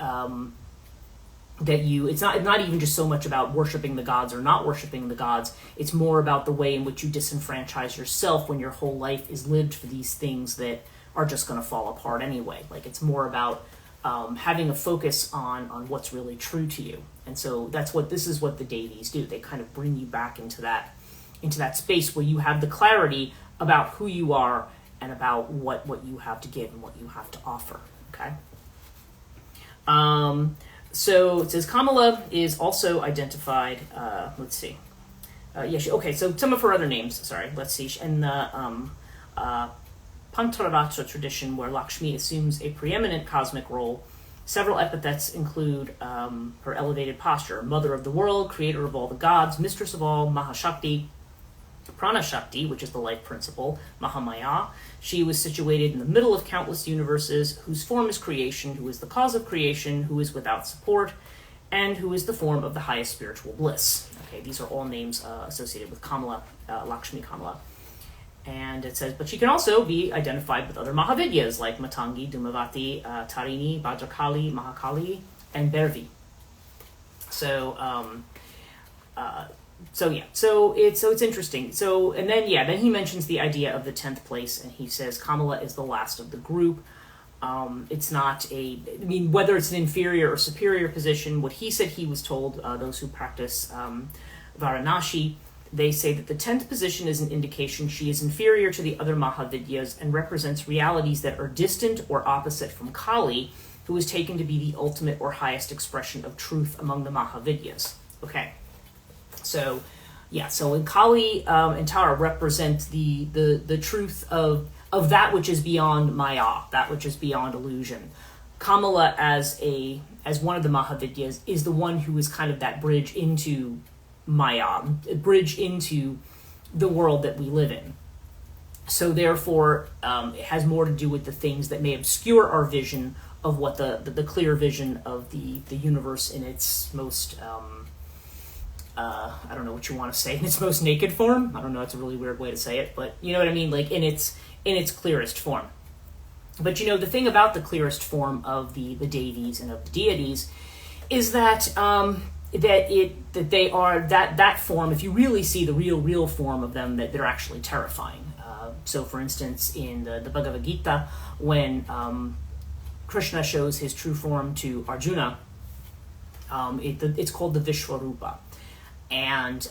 it's not even just so much about worshiping the gods or not worshiping the gods. It's more about the way in which you disenfranchise yourself when your whole life is lived for these things that are just going to fall apart anyway. Like, it's more about having a focus on what's really true to you. And so this is what the deities do. They kind of bring you back into that space where you have the clarity about who you are and about what you have to give and what you have to offer. Okay. So it says Kamala is also identified. Let's see. So some of her other names. Sorry. Let's see. In the Pantaratra tradition, where Lakshmi assumes a preeminent cosmic role, several epithets include her elevated posture: mother of the world, creator of all the gods, mistress of all, Mahashakti, Pranashakti, which is the life principle, Mahamaya. She was situated in the middle of countless universes, whose form is creation, who is the cause of creation, who is without support, and who is the form of the highest spiritual bliss. Okay, these are all names associated with Kamala, Lakshmi Kamala. And it says, but she can also be identified with other Mahavidyas like Matangi, Dhumavati, Tarini, Bhadrakali, Mahakali, and Bhairavi. So it's interesting. So, and then he mentions the idea of the 10th place, and he says Kamala is the last of the group. It's not whether it's an inferior or superior position, what he said he was told, those who practice Varanasi, they say that the 10th position is an indication she is inferior to the other Mahavidyas and represents realities that are distant or opposite from Kali, who is taken to be the ultimate or highest expression of truth among the Mahavidyas. Okay. So in Kali and Tara represent the truth of that which is beyond Maya, that which is beyond illusion. Kamala, as one of the Mahavidyas, is the one who is kind of that bridge into Maya, a bridge into the world that we live in. So therefore, it has more to do with the things that may obscure our vision of what the clear vision of the universe in its most I don't know what you want to say, in its most naked form. I don't know, it's a really weird way to say it, but you know what I mean, like in its clearest form. But the thing about the clearest form of the deities and of the deities is that they are that form. If you really see the real form of them, that they're actually terrifying. So for instance, in the Bhagavad Gita, when Krishna shows his true form to Arjuna, it's called the Vishwarupa. And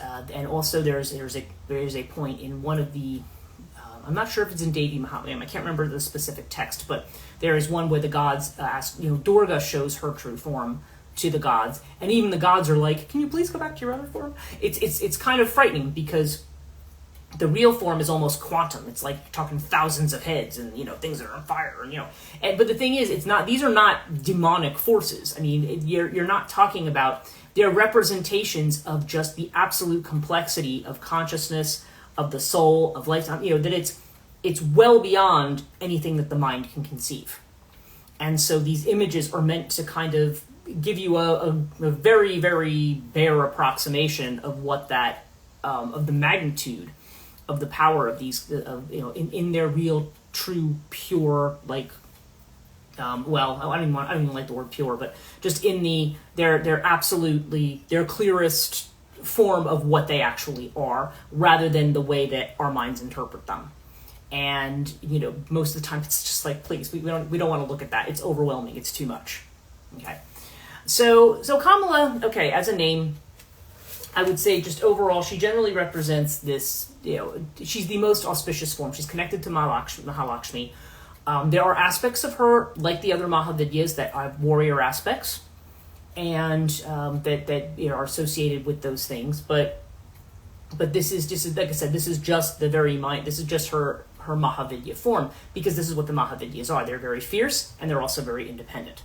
also there's a point in one of the I'm not sure if it's in Devi Mahatmyam, I can't remember the specific text, but there is one where the gods ask, Durga shows her true form to the gods, and even the gods are like, can you please go back to your other form? It's kind of frightening, because the real form is almost quantum. It's like you're talking thousands of heads and things that are on fire, and but the thing is, these are not demonic forces. I mean, you're not talking about, they're representations of just the absolute complexity of consciousness, of the soul, of lifetime, that it's well beyond anything that the mind can conceive. And so these images are meant to kind of give you a very, very bare approximation of what that, of the magnitude of the power of these, in their real, true, pure, like, I don't even like the word pure, but just in their absolutely, their clearest form of what they actually are, rather than the way that our minds interpret them. And most of the time it's just like, please, we don't want to look at that. It's overwhelming. It's too much. Okay, so Kamala, okay, as a name, I would say just overall, she generally represents this. She's the most auspicious form. She's connected to Mahalakshmi. There are aspects of her, like the other Mahavidyas, that are warrior aspects, and that are associated with those things. But this is just, like I said, this is just the very mind. This is just her Mahavidya form, because this is what the Mahavidyas are. They're very fierce, and they're also very independent.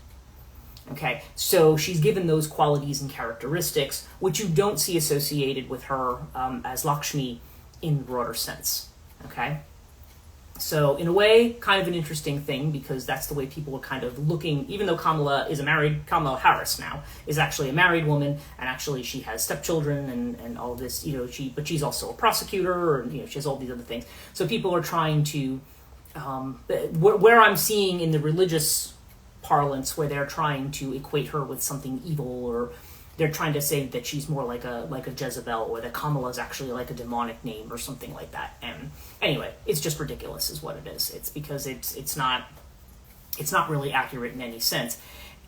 Okay, so she's given those qualities and characteristics, which you don't see associated with her as Lakshmi in the broader sense. Okay, So in a way, kind of an interesting thing, because that's the way people are kind of looking, even though Kamala Harris now is actually a married woman, and actually she has stepchildren and all this, but she's also a prosecutor, and she has all these other things. So people are trying to, where I'm seeing in the religious parlance, where they're trying to equate her with something evil, or they're trying to say that she's more like a Jezebel, or that Kamala is actually like a demonic name or something like that. And anyway, it's just ridiculous is what it is. It's because it's not really accurate in any sense.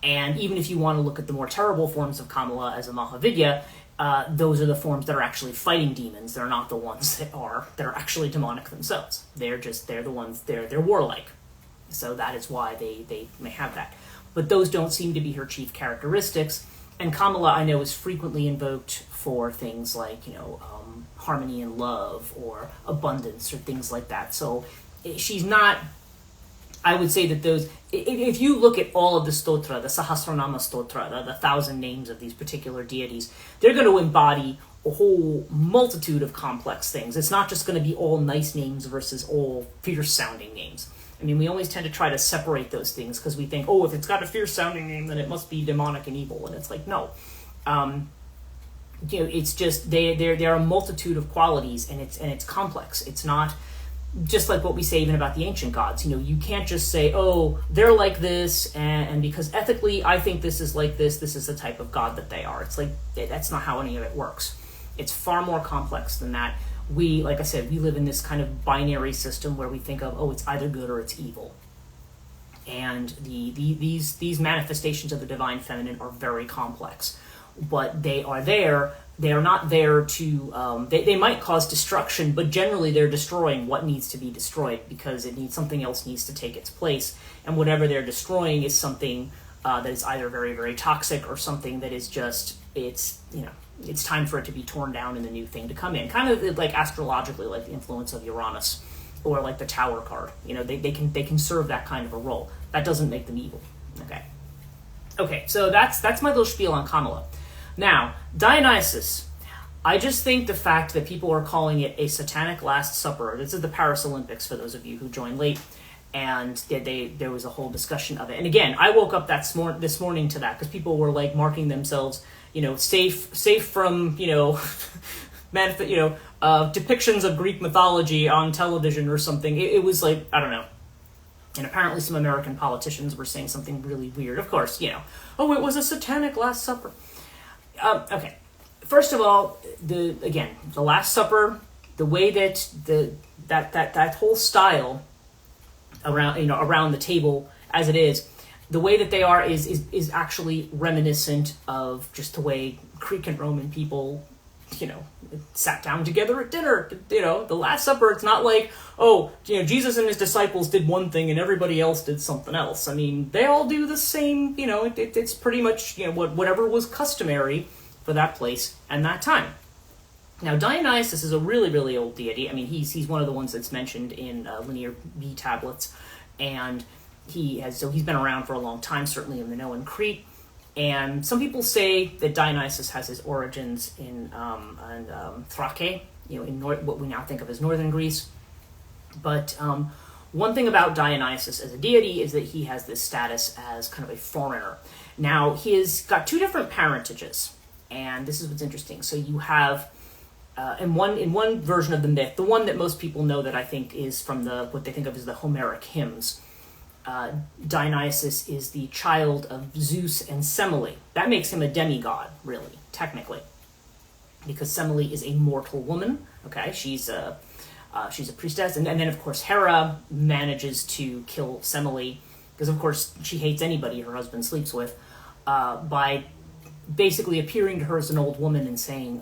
And even if you want to look at the more terrible forms of Kamala as a Mahavidya, those are the forms that are actually fighting demons. They're not the ones that are actually demonic themselves. They're the ones, they're warlike. So that is why they may have that. But those don't seem to be her chief characteristics. And Kamala, I know, is frequently invoked for things like, harmony and love, or abundance, or things like that. So she's not, I would say that those, if you look at all of the stotra, the Sahasranama stotra, the 1,000 names of these particular deities, they're going to embody a whole multitude of complex things. It's not just going to be all nice names versus all fierce-sounding names. I mean, we always tend to try to separate those things because we think, if it's got a fierce-sounding name, then it must be demonic and evil. And it's like, no. It's just, there are a multitude of qualities, and it's complex. It's not just like what we say even about the ancient gods. You can't just say, they're like this, and because ethically I think this is like this is the type of god that they are. It's like, that's not how any of it works. It's far more complex than that. Like I said, we live in this kind of binary system where we think of, it's either good or it's evil. And these manifestations of the divine feminine are very complex. But they are there. They are not there to, they might cause destruction, but generally they're destroying what needs to be destroyed, because something else needs to take its place. And whatever they're destroying is something that is either very, very toxic, or something that is just, it's time for it to be torn down and the new thing to come in. Kind of like astrologically, like the influence of Uranus, or like the Tower card. They can serve that kind of a role. That doesn't make them evil. Okay, so that's my little spiel on Kamala. Now, Dionysus. I just think the fact that people are calling it a Satanic Last Supper, this is the Paris Olympics for those of you who joined late, and there was a whole discussion of it. And again, I woke up this morning to that, because people were like marking themselves, safe from, depictions of Greek mythology on television or something. It was like, I don't know. And apparently some American politicians were saying something really weird. Of course, it was a Satanic Last Supper. Okay. First of all, the Last Supper, the way that that whole style around the table as it is, the way that they are is actually reminiscent of just the way Greek and Roman people, sat down together at dinner. The Last Supper, it's not like, Jesus and his disciples did one thing and everybody else did something else. I mean, they all do the same, it's pretty much, whatever was customary for that place and that time. Now, Dionysus is a really, really old deity. I mean, he's one of the ones that's mentioned in Linear B tablets, and he's been around for a long time, certainly in Minoan Crete. And some people say that Dionysus has his origins in Thrace, in what we now think of as northern Greece. But one thing about Dionysus as a deity is that he has this status as kind of a foreigner. Now, he's got two different parentages, and this is what's interesting. So you have, in one version of the myth, the one that most people know that I think is from what they think of as the Homeric hymns, Dionysus is the child of Zeus and Semele. That makes him a demigod, really, technically, because Semele is a mortal woman. Okay, she's a priestess, and then of course Hera manages to kill Semele, because of course she hates anybody her husband sleeps with, by basically appearing to her as an old woman and saying,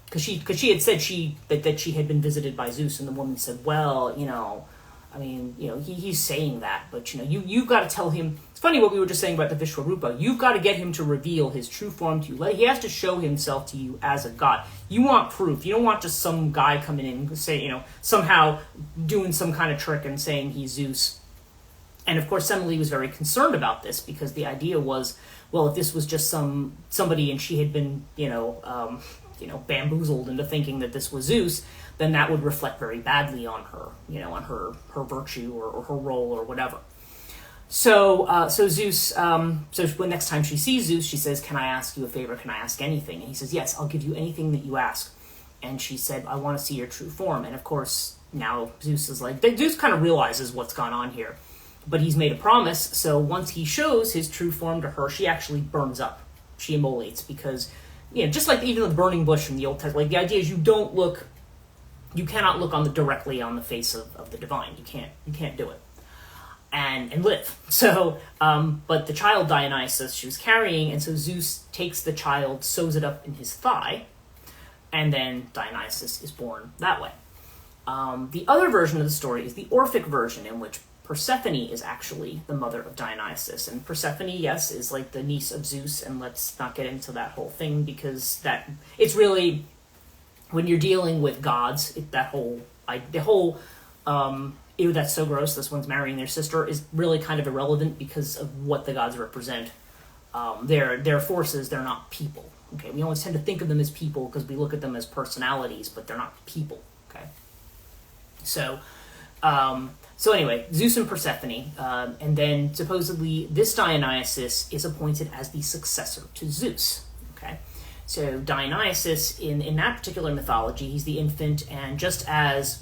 because she had said that she had been visited by Zeus, and the woman said, well, I mean, he's saying that, but, you've got to tell him. It's funny what we were just saying about the Vishwarupa. You've got to get him to reveal his true form to you. He has to show himself to you as a god. You want proof. You don't want just some guy coming in and say, somehow doing some kind of trick and saying he's Zeus. And of course, Semele was very concerned about this, because the idea was, well, if this was just somebody and she had been, bamboozled into thinking that this was Zeus, then that would reflect very badly on her, on her virtue or her role or whatever. So Zeus, so when next time she sees Zeus, she says, "Can I ask you a favor? Can I ask anything?" And he says, "Yes, I'll give you anything that you ask." And she said, "I want to see your true form." And of course, now Zeus is like, Zeus kind of realizes what's gone on here, but he's made a promise. So once he shows his true form to her, she actually burns up. She immolates because, just like even the burning bush in the Old Testament, like the idea is you cannot look directly on the face of the divine. You can't do it. And live. So, but the child Dionysus she was carrying, and so Zeus takes the child, sews it up in his thigh, and then Dionysus is born that way. The other version of the story is the Orphic version, in which Persephone is actually the mother of Dionysus. And Persephone, yes, is like the niece of Zeus, and let's not get into that whole thing, because it's really, when you're dealing with gods, ew, that's so gross, this one's marrying their sister, is really kind of irrelevant because of what the gods represent. They're forces, they're not people. Okay, we always tend to think of them as people because we look at them as personalities, but they're not people. Okay, so anyway, Zeus and Persephone, and then supposedly this Dionysus is appointed as the successor to Zeus. Okay, so Dionysus in that particular mythology, he's the infant, and just as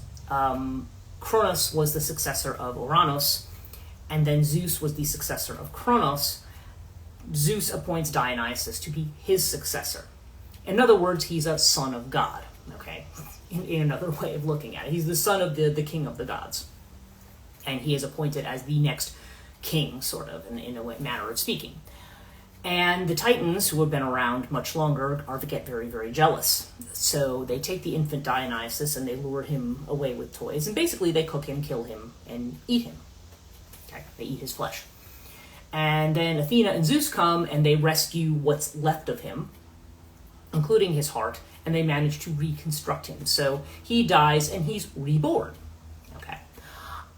Kronos was the successor of Uranus, and then Zeus was the successor of Kronos, Zeus appoints Dionysus to be his successor. In other words, he's a son of God, okay? In another way of looking at it. He's the son of the king of the gods. And he is appointed as the next king, sort of, in a manner of speaking. And the Titans, who have been around much longer, get very, very jealous. So they take the infant Dionysus and they lure him away with toys. And basically they cook him, kill him, and eat him. Okay, they eat his flesh. And then Athena and Zeus come and they rescue what's left of him, including his heart, and they manage to reconstruct him. So he dies and he's reborn.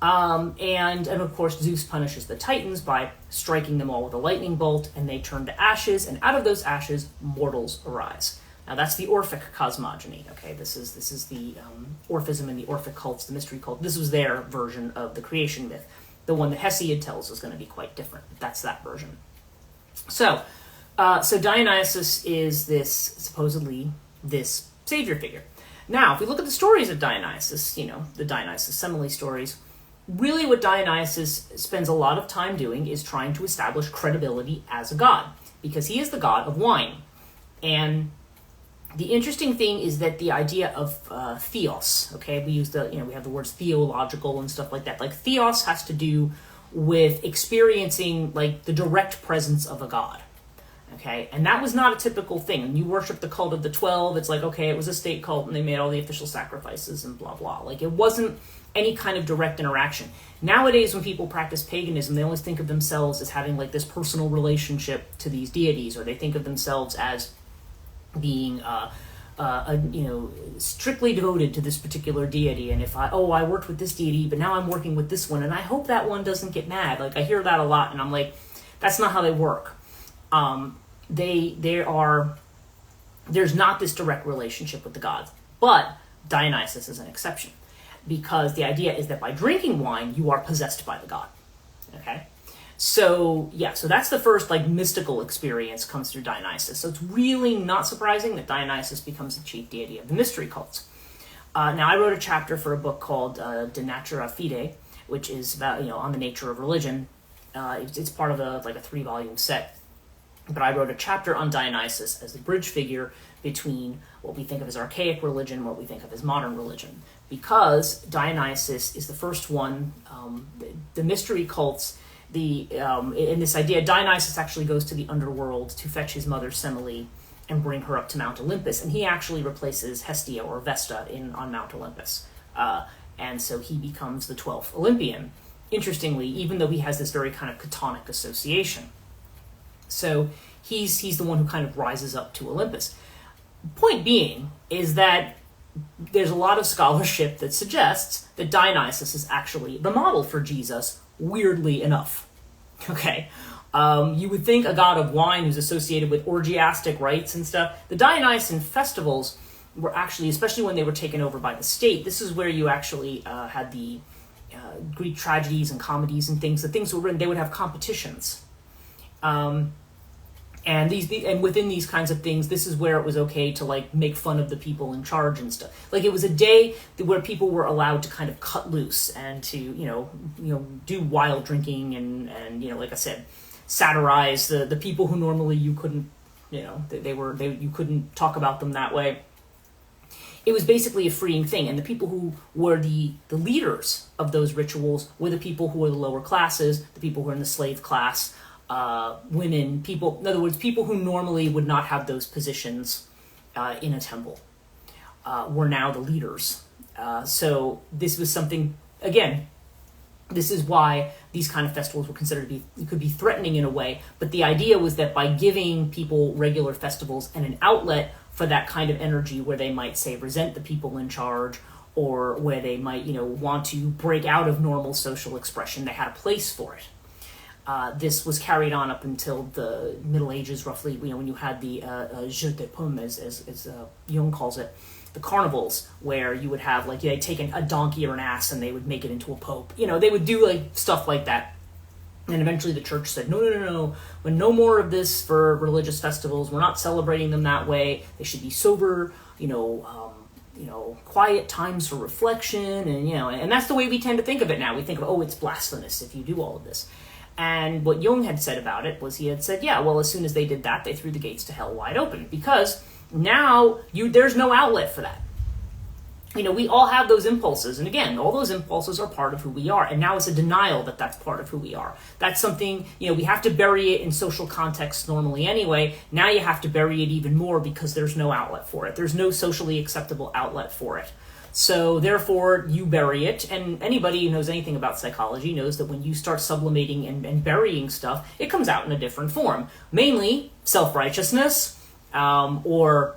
And of course, Zeus punishes the Titans by striking them all with a lightning bolt, and they turn to ashes, and out of those ashes, mortals arise. Now, that's the Orphic cosmogony, okay? This is the Orphism and the Orphic cults, the mystery cult. This was their version of the creation myth. The one that Hesiod tells is going to be quite different. That's that version. So Dionysus is supposedly this savior figure. Now, if we look at the stories of Dionysus, the Dionysus Semele stories, really what Dionysus spends a lot of time doing is trying to establish credibility as a god, because he is the god of wine. And the interesting thing is that the idea of theos, okay, we have the words theological and stuff like that. Like theos has to do with experiencing like the direct presence of a god. Okay, and that was not a typical thing. When you worship the cult of the 12, it's like, okay, it was a state cult and they made all the official sacrifices and blah, blah. Like, it wasn't any kind of direct interaction. Nowadays, when people practice paganism, they always think of themselves as having, like, this personal relationship to these deities, or they think of themselves as being, strictly devoted to this particular deity. And if I worked with this deity, but now I'm working with this one, and I hope that one doesn't get mad. Like, I hear that a lot, and I'm like, that's not how they work. There's not this direct relationship with the gods, but Dionysus is an exception, because the idea is that by drinking wine, you are possessed by the god. Okay, so that's the first like mystical experience comes through Dionysus. So it's really not surprising that Dionysus becomes the chief deity of the mystery cults. Now, I wrote a chapter for a book called De Natura Fide, which is about on the nature of religion. It's part of a 3-volume set. But I wrote a chapter on Dionysus as the bridge figure between what we think of as archaic religion and what we think of as modern religion. Because Dionysus is the first one, the mystery cults, in this idea, Dionysus actually goes to the underworld to fetch his mother Semele and bring her up to Mount Olympus. And he actually replaces Hestia or Vesta on Mount Olympus. And so he becomes the 12th Olympian, interestingly, even though he has this very kind of Chtonic association. So he's the one who kind of rises up to Olympus. Point being is that there's a lot of scholarship that suggests that Dionysus is actually the model for Jesus, weirdly enough. Okay? You would think a god of wine who's associated with orgiastic rites and stuff. The Dionysian festivals were actually, especially when they were taken over by the state, this is where you actually had the Greek tragedies and comedies and things. The things were written, they would have competitions. And within these kinds of things, this is where it was okay to like make fun of the people in charge and stuff. Like it was a day where people were allowed to kind of cut loose and to do wild drinking and like I said, satirize the people who normally you couldn't you couldn't talk about them that way. It was basically a freeing thing, and the people who were the leaders of those rituals were the people who were the lower classes, the people who were in the slave class. Women, people, in other words, people who normally would not have those positions in a temple were now the leaders. So this was something, again, this is why these kind of festivals were considered to be, could be threatening in a way, but the idea was that by giving people regular festivals and an outlet for that kind of energy where they might, say, resent the people in charge, or where they might, want to break out of normal social expression, they had a place for it. This was carried on up until the Middle Ages, roughly, when you had the jeux de paume, as Jung calls it, the carnivals, where you would have, like, they'd take a donkey or an ass and they would make it into a pope. They would do, like, stuff like that. And eventually the church said, no, when no more of this for religious festivals. We're not celebrating them that way. They should be sober, quiet times for reflection, and that's the way we tend to think of it now. We think of, it's blasphemous if you do all of this. And what Jung had said about it was he had said, as soon as they did that, they threw the gates to hell wide open, because now there's no outlet for that. We all have those impulses, and again, all those impulses are part of who we are, and now it's a denial that that's part of who we are. That's something, we have to bury it in social contexts normally anyway. Now you have to bury it even more because there's no outlet for it. There's no socially acceptable outlet for it. So therefore, you bury it, and anybody who knows anything about psychology knows that when you start sublimating and burying stuff, it comes out in a different form. Mainly self-righteousness, or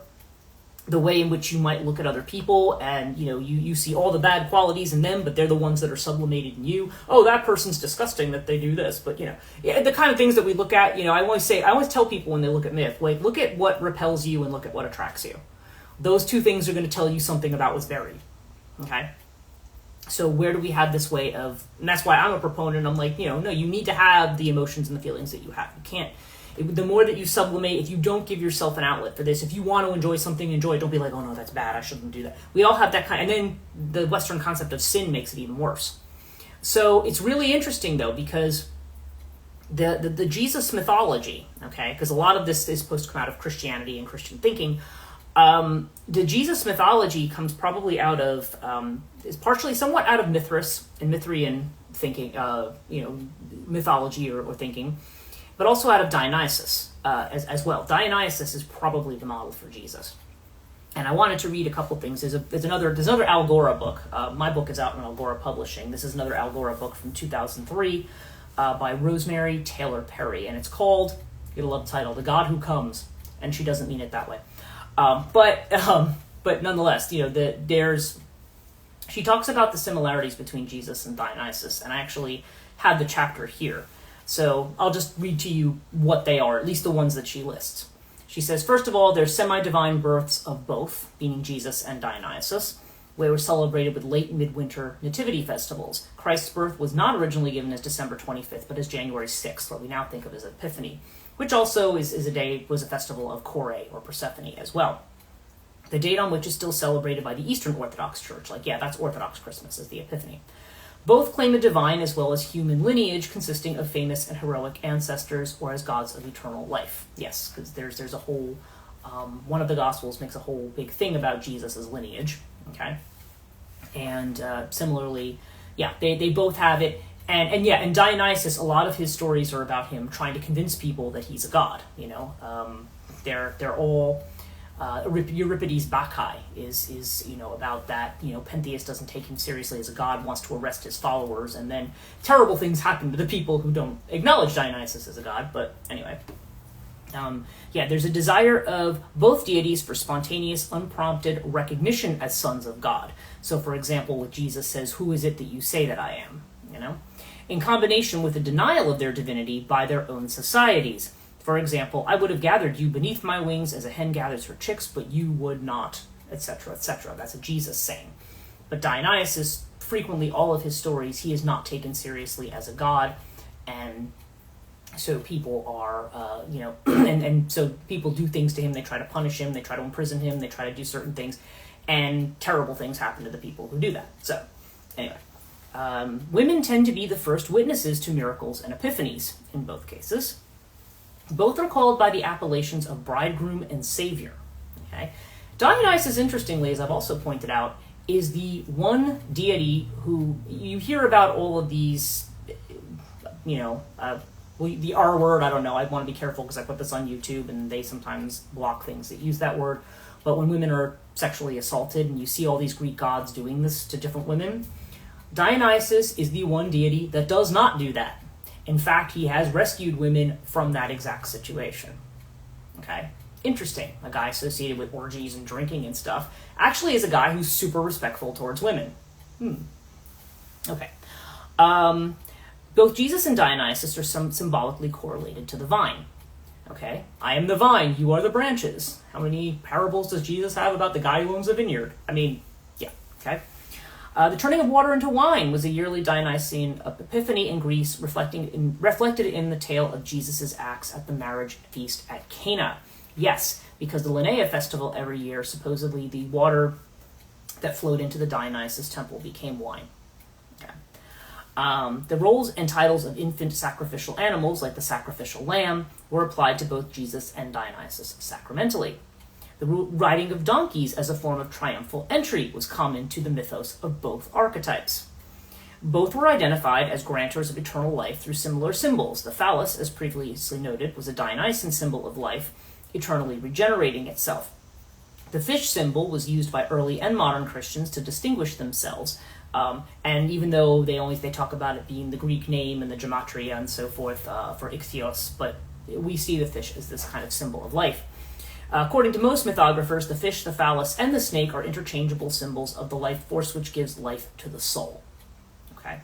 the way in which you might look at other people, and you see all the bad qualities in them, but they're the ones that are sublimated in you. Oh, that person's disgusting that they do this, but the kind of things that we look at. I always tell people when they look at myth, like, look at what repels you and look at what attracts you. Those two things are going to tell you something about what's buried. Okay? So where do we have this way of, and that's why I'm a proponent. I'm like, no, you need to have the emotions and the feelings that you have. You can't, the more that you sublimate, if you don't give yourself an outlet for this, if you want to enjoy something, enjoy it. Don't be like, oh no, that's bad, I shouldn't do that. We all have that kind, and then the Western concept of sin makes it even worse. So it's really interesting though, because the Jesus mythology, okay, because a lot of this is supposed to come out of Christianity and Christian thinking. The Jesus mythology comes probably out of, is partially somewhat out of Mithras and Mithrian thinking, mythology or thinking, but also out of Dionysus as well. Dionysus is probably the model for Jesus. And I wanted to read a couple things. There's another Algora book. My book is out in Algora Publishing. This is another Algora book from 2003 by Rosemary Taylor Perry, and it's called, you'll love the title, The God Who Comes, and she doesn't mean it that way. But nonetheless, she talks about the similarities between Jesus and Dionysus, and I actually had the chapter here. So I'll just read to you what they are, at least the ones that she lists. She says, first of all, there's semi-divine births of both, meaning Jesus and Dionysus, where were celebrated with late midwinter nativity festivals. Christ's birth was not originally given as December 25th, but as January 6th, what we now think of as Epiphany, which also was a festival of Kore, or Persephone, as well. The date on which is still celebrated by the Eastern Orthodox Church, that's Orthodox Christmas, is the Epiphany. Both claim a divine as well as human lineage consisting of famous and heroic ancestors, or as gods of eternal life. Yes, because there's a whole, one of the Gospels makes a whole big thing about Jesus' lineage, okay? And similarly, they both have it. And Dionysus, a lot of his stories are about him trying to convince people that he's a god, They're all... Euripides' Bacchae is about that. Pentheus doesn't take him seriously as a god, wants to arrest his followers, and then terrible things happen to the people who don't acknowledge Dionysus as a god. But anyway, there's a desire of both deities for spontaneous, unprompted recognition as sons of God. So, for example, what Jesus says, "Who is it that you say that I am?" in combination with a denial of their divinity by their own societies. For example, I would have gathered you beneath my wings as a hen gathers her chicks, but you would not, etc., etc. That's a Jesus saying. But Dionysus, frequently all of his stories, he is not taken seriously as a god, and so people are, and so people do things to him. They try to punish him, they try to imprison him, they try to do certain things, and terrible things happen to the people who do that. So, anyway. Women tend to be the first witnesses to miracles and epiphanies, in both cases. Both are called by the appellations of bridegroom and savior. Okay? Dionysus, interestingly, as I've also pointed out, is the one deity who you hear about all of these, the R word, I don't know, I want to be careful because I put this on YouTube and they sometimes block things that use that word, but when women are sexually assaulted and you see all these Greek gods doing this to different women, Dionysus is the one deity that does not do that. In fact, he has rescued women from that exact situation. Okay? Interesting. A guy associated with orgies and drinking and stuff actually is a guy who's super respectful towards women. Okay. Both Jesus and Dionysus are symbolically correlated to the vine. Okay? I am the vine, you are the branches. How many parables does Jesus have about the guy who owns a vineyard? I mean, yeah. Okay? The turning of water into wine was a yearly Dionysian epiphany in Greece, reflected in the tale of Jesus' acts at the marriage feast at Cana. Yes, because the Linnea festival every year, supposedly the water that flowed into the Dionysus temple became wine. Okay. The roles and titles of infant sacrificial animals, like the sacrificial lamb, were applied to both Jesus and Dionysus sacramentally. The riding of donkeys as a form of triumphal entry was common to the mythos of both archetypes. Both were identified as grantors of eternal life through similar symbols. The phallus, as previously noted, was a Dionysian symbol of life, eternally regenerating itself. The fish symbol was used by early and modern Christians to distinguish themselves, and even though they talk about it being the Greek name and the gematria and so forth for ichthyos, but we see the fish as this kind of symbol of life. According to most mythographers, the fish, the phallus, and the snake are interchangeable symbols of the life force which gives life to the soul. Okay.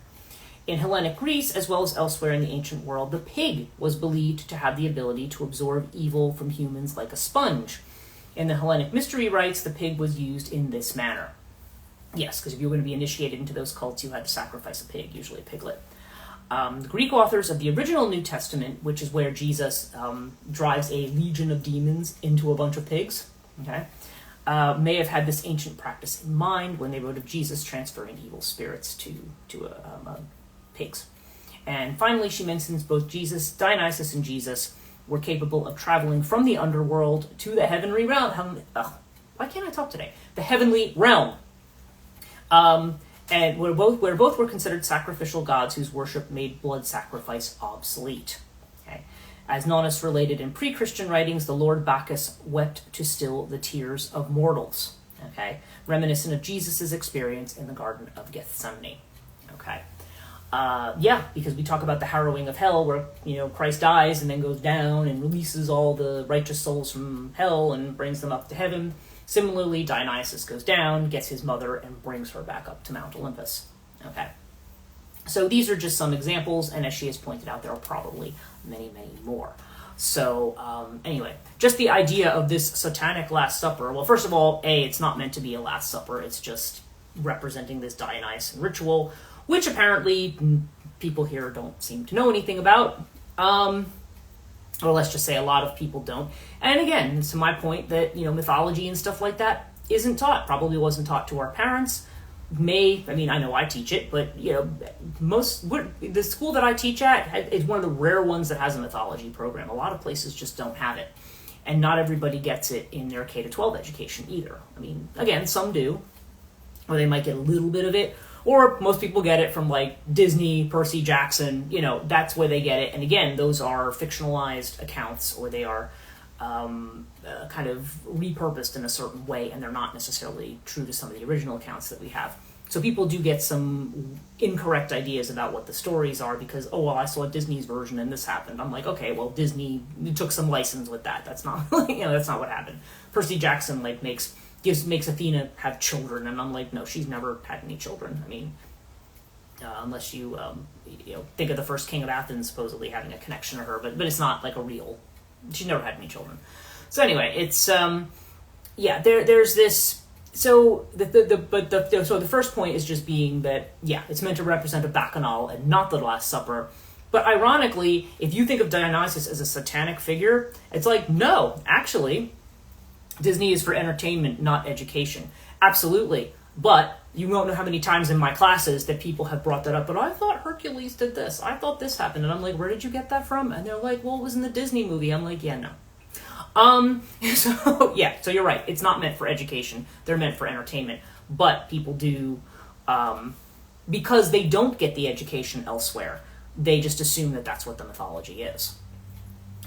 In Hellenic Greece, as well as elsewhere in the ancient world, the pig was believed to have the ability to absorb evil from humans like a sponge. In the Hellenic mystery rites, the pig was used in this manner. Yes, because if you were going to be initiated into those cults, you had to sacrifice a pig, usually a piglet. The Greek authors of the original New Testament, which is where Jesus drives a legion of demons into a bunch of pigs, okay, may have had this ancient practice in mind when they wrote of Jesus transferring evil spirits to pigs. And finally, she mentions both Dionysus and Jesus were capable of traveling from the underworld to the heavenly realm. Why can't I talk today? The heavenly realm. And where both were considered sacrificial gods whose worship made blood sacrifice obsolete. Okay. As Nonnus related in pre-Christian writings, the Lord Bacchus wept to still the tears of mortals. Okay, reminiscent of Jesus' experience in the Garden of Gethsemane. Okay, because we talk about the harrowing of hell, where Christ dies and then goes down and releases all the righteous souls from hell and brings them up to heaven. Similarly, Dionysus goes down, gets his mother, and brings her back up to Mount Olympus. Okay. So these are just some examples, and as she has pointed out, there are probably many, many more. So, anyway, just the idea of this Satanic Last Supper. Well, first of all, it's not meant to be a Last Supper. It's just representing this Dionysian ritual, which apparently people here don't seem to know anything about. Or let's just say a lot of people don't. And again, it's to my point that, mythology and stuff like that isn't taught. Probably wasn't taught to our parents. I know I teach it, but, the school that I teach at is one of the rare ones that has a mythology program. A lot of places just don't have it. And not everybody gets it in their K-12 education either. Again, some do, or they might get a little bit of it. Or most people get it from like Disney, Percy Jackson, that's where they get it. And again, those are fictionalized accounts, or they are kind of repurposed in a certain way, and they're not necessarily true to some of the original accounts that we have. So people do get some incorrect ideas about what the stories are because, I saw Disney's version and this happened. I'm like, okay, well, Disney took some license with that. That's not, that's not what happened. Percy Jackson makes Athena have children, and I'm like, no, she's never had any children. unless you think of the first king of Athens supposedly having a connection to her, but it's not like a real. She never had any children. So anyway, it's there's this. So the first point is just being that it's meant to represent a Bacchanal and not the Last Supper. But ironically, if you think of Dionysus as a satanic figure, it's like, no, actually, Disney is for entertainment, not education. Absolutely. But you won't know how many times in my classes that people have brought that up. But I thought Hercules did this. I thought this happened. And I'm like, where did you get that from? And they're like, well, it was in the Disney movie. I'm like, yeah, no. So you're right. It's not meant for education. They're meant for entertainment. But people do, because they don't get the education elsewhere, they just assume that that's what the mythology is.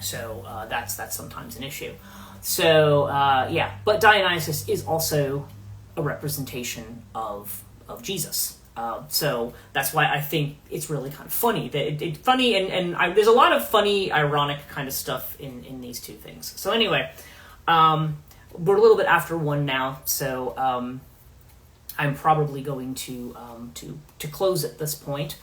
So that's sometimes an issue. So but Dionysus is also a representation of Jesus. So that's why I think it's really kind of funny that it's funny and there's a lot of funny, ironic kind of stuff in these two things. So anyway, we're a little bit after 1 now, so I'm probably going to close at this point.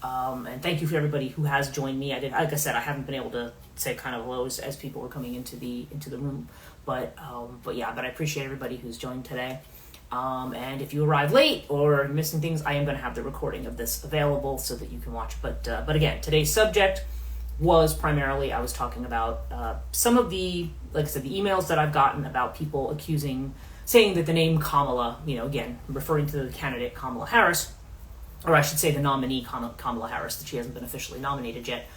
And thank you for everybody who has joined me. Like I said, I haven't been able to say kind of hello as people were coming into the room, but I appreciate everybody who's joined today. And if you arrive late or missing things, I am going to have the recording of this available so that you can watch. But again, today's subject was primarily, I was talking about some of the, like I said, the emails that I've gotten about people saying that the name Kamala, again, referring to the candidate Kamala Harris, or I should say the nominee Kamala Harris, that she hasn't been officially nominated yet,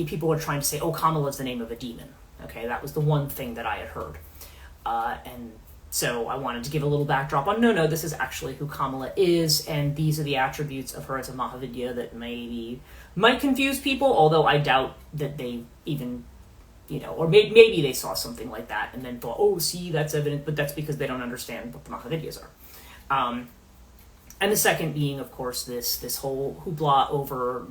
people are trying to say, oh, Kamala is the name of a demon. Okay, that was the one thing that I had heard. And so I wanted to give a little backdrop on, no, this is actually who Kamala is, and these are the attributes of her as a Mahavidya that might confuse people, although I doubt that they even, or maybe they saw something like that and then thought, oh, see, that's evident, but that's because they don't understand what the Mahavidyas are. And the second being, of course, this whole hoopla over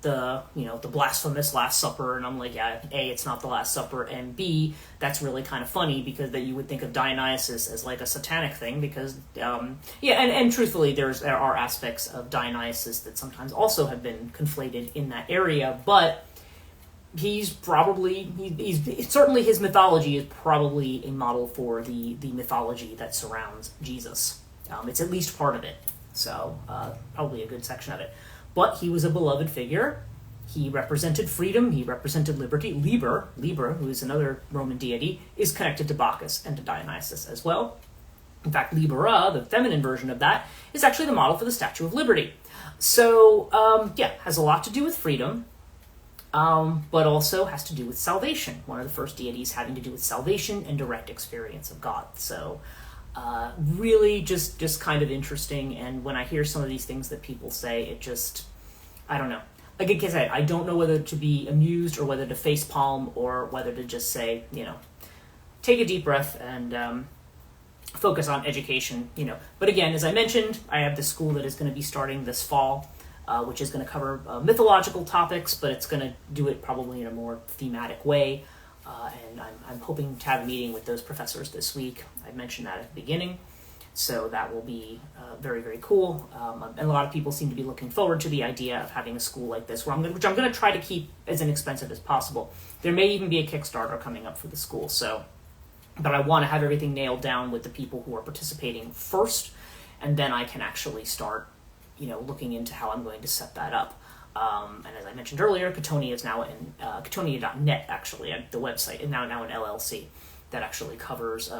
the blasphemous Last Supper, and I'm like, A, it's not the Last Supper, and B, that's really kind of funny because that you would think of Dionysus as like a satanic thing because, and truthfully, there are aspects of Dionysus that sometimes also have been conflated in that area, but he's certainly his mythology is probably a model for the mythology that surrounds Jesus. It's at least part of it, so probably a good section of it. But he was a beloved figure. He represented freedom. He represented liberty. Liber, who is another Roman deity, is connected to Bacchus and to Dionysus as well. In fact, Libera, the feminine version of that, is actually the model for the Statue of Liberty. So, has a lot to do with freedom, but also has to do with salvation. One of the first deities having to do with salvation and direct experience of God. So, really just kind of interesting, and when I hear some of these things that people say, it just, I don't know. Like I said, I don't know whether to be amused or whether to facepalm or whether to just say, take a deep breath and focus on education, But again, as I mentioned, I have this school that is going to be starting this fall, which is going to cover mythological topics, but it's going to do it probably in a more thematic way. And I'm hoping to have a meeting with those professors this week. I mentioned that at the beginning, so that will be very, very cool. And a lot of people seem to be looking forward to the idea of having a school like this, which I'm going to try to keep as inexpensive as possible. There may even be a Kickstarter coming up for the school, but I want to have everything nailed down with the people who are participating first, and then I can actually start, looking into how I'm going to set that up. And as I mentioned earlier, Chthonia is now in Chthonia.net, actually, at the website, and now an LLC that actually covers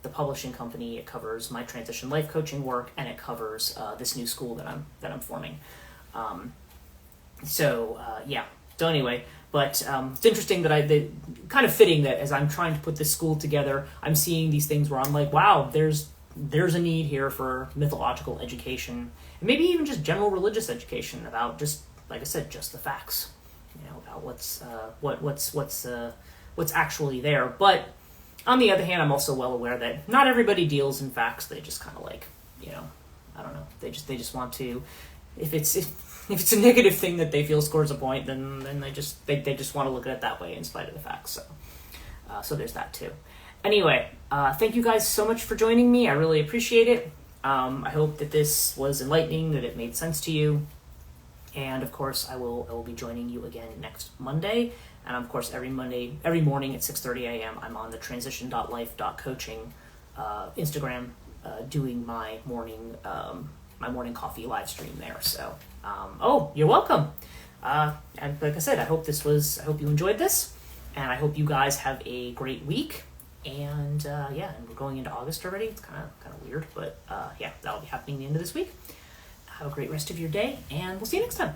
the publishing company. It covers my transition life coaching work, and it covers this new school that I'm forming. So anyway, but it's interesting that kind of fitting that as I'm trying to put this school together, I'm seeing these things where I'm like, wow, there's a need here for mythological education, and maybe even just general religious education about just, like I said, just the facts, about what's actually there. But on the other hand, I'm also well aware that not everybody deals in facts. They just kind of like, I don't know. They just want to, if it's a negative thing that they feel scores a point, then they just want to look at it that way in spite of the facts. So there's that too. Anyway, thank you guys so much for joining me. I really appreciate it. I hope that this was enlightening, that it made sense to you. And of course, I will be joining you again next Monday. And of course, every morning at 6:30 a.m., I'm on the transition.life.coaching Instagram, doing my morning coffee live stream there. So, you're welcome. And like I said, I hope you enjoyed this, and I hope you guys have a great week. And and we're going into August already. It's kind of weird, but that'll be happening at the end of this week. Have a great rest of your day, and we'll see you next time.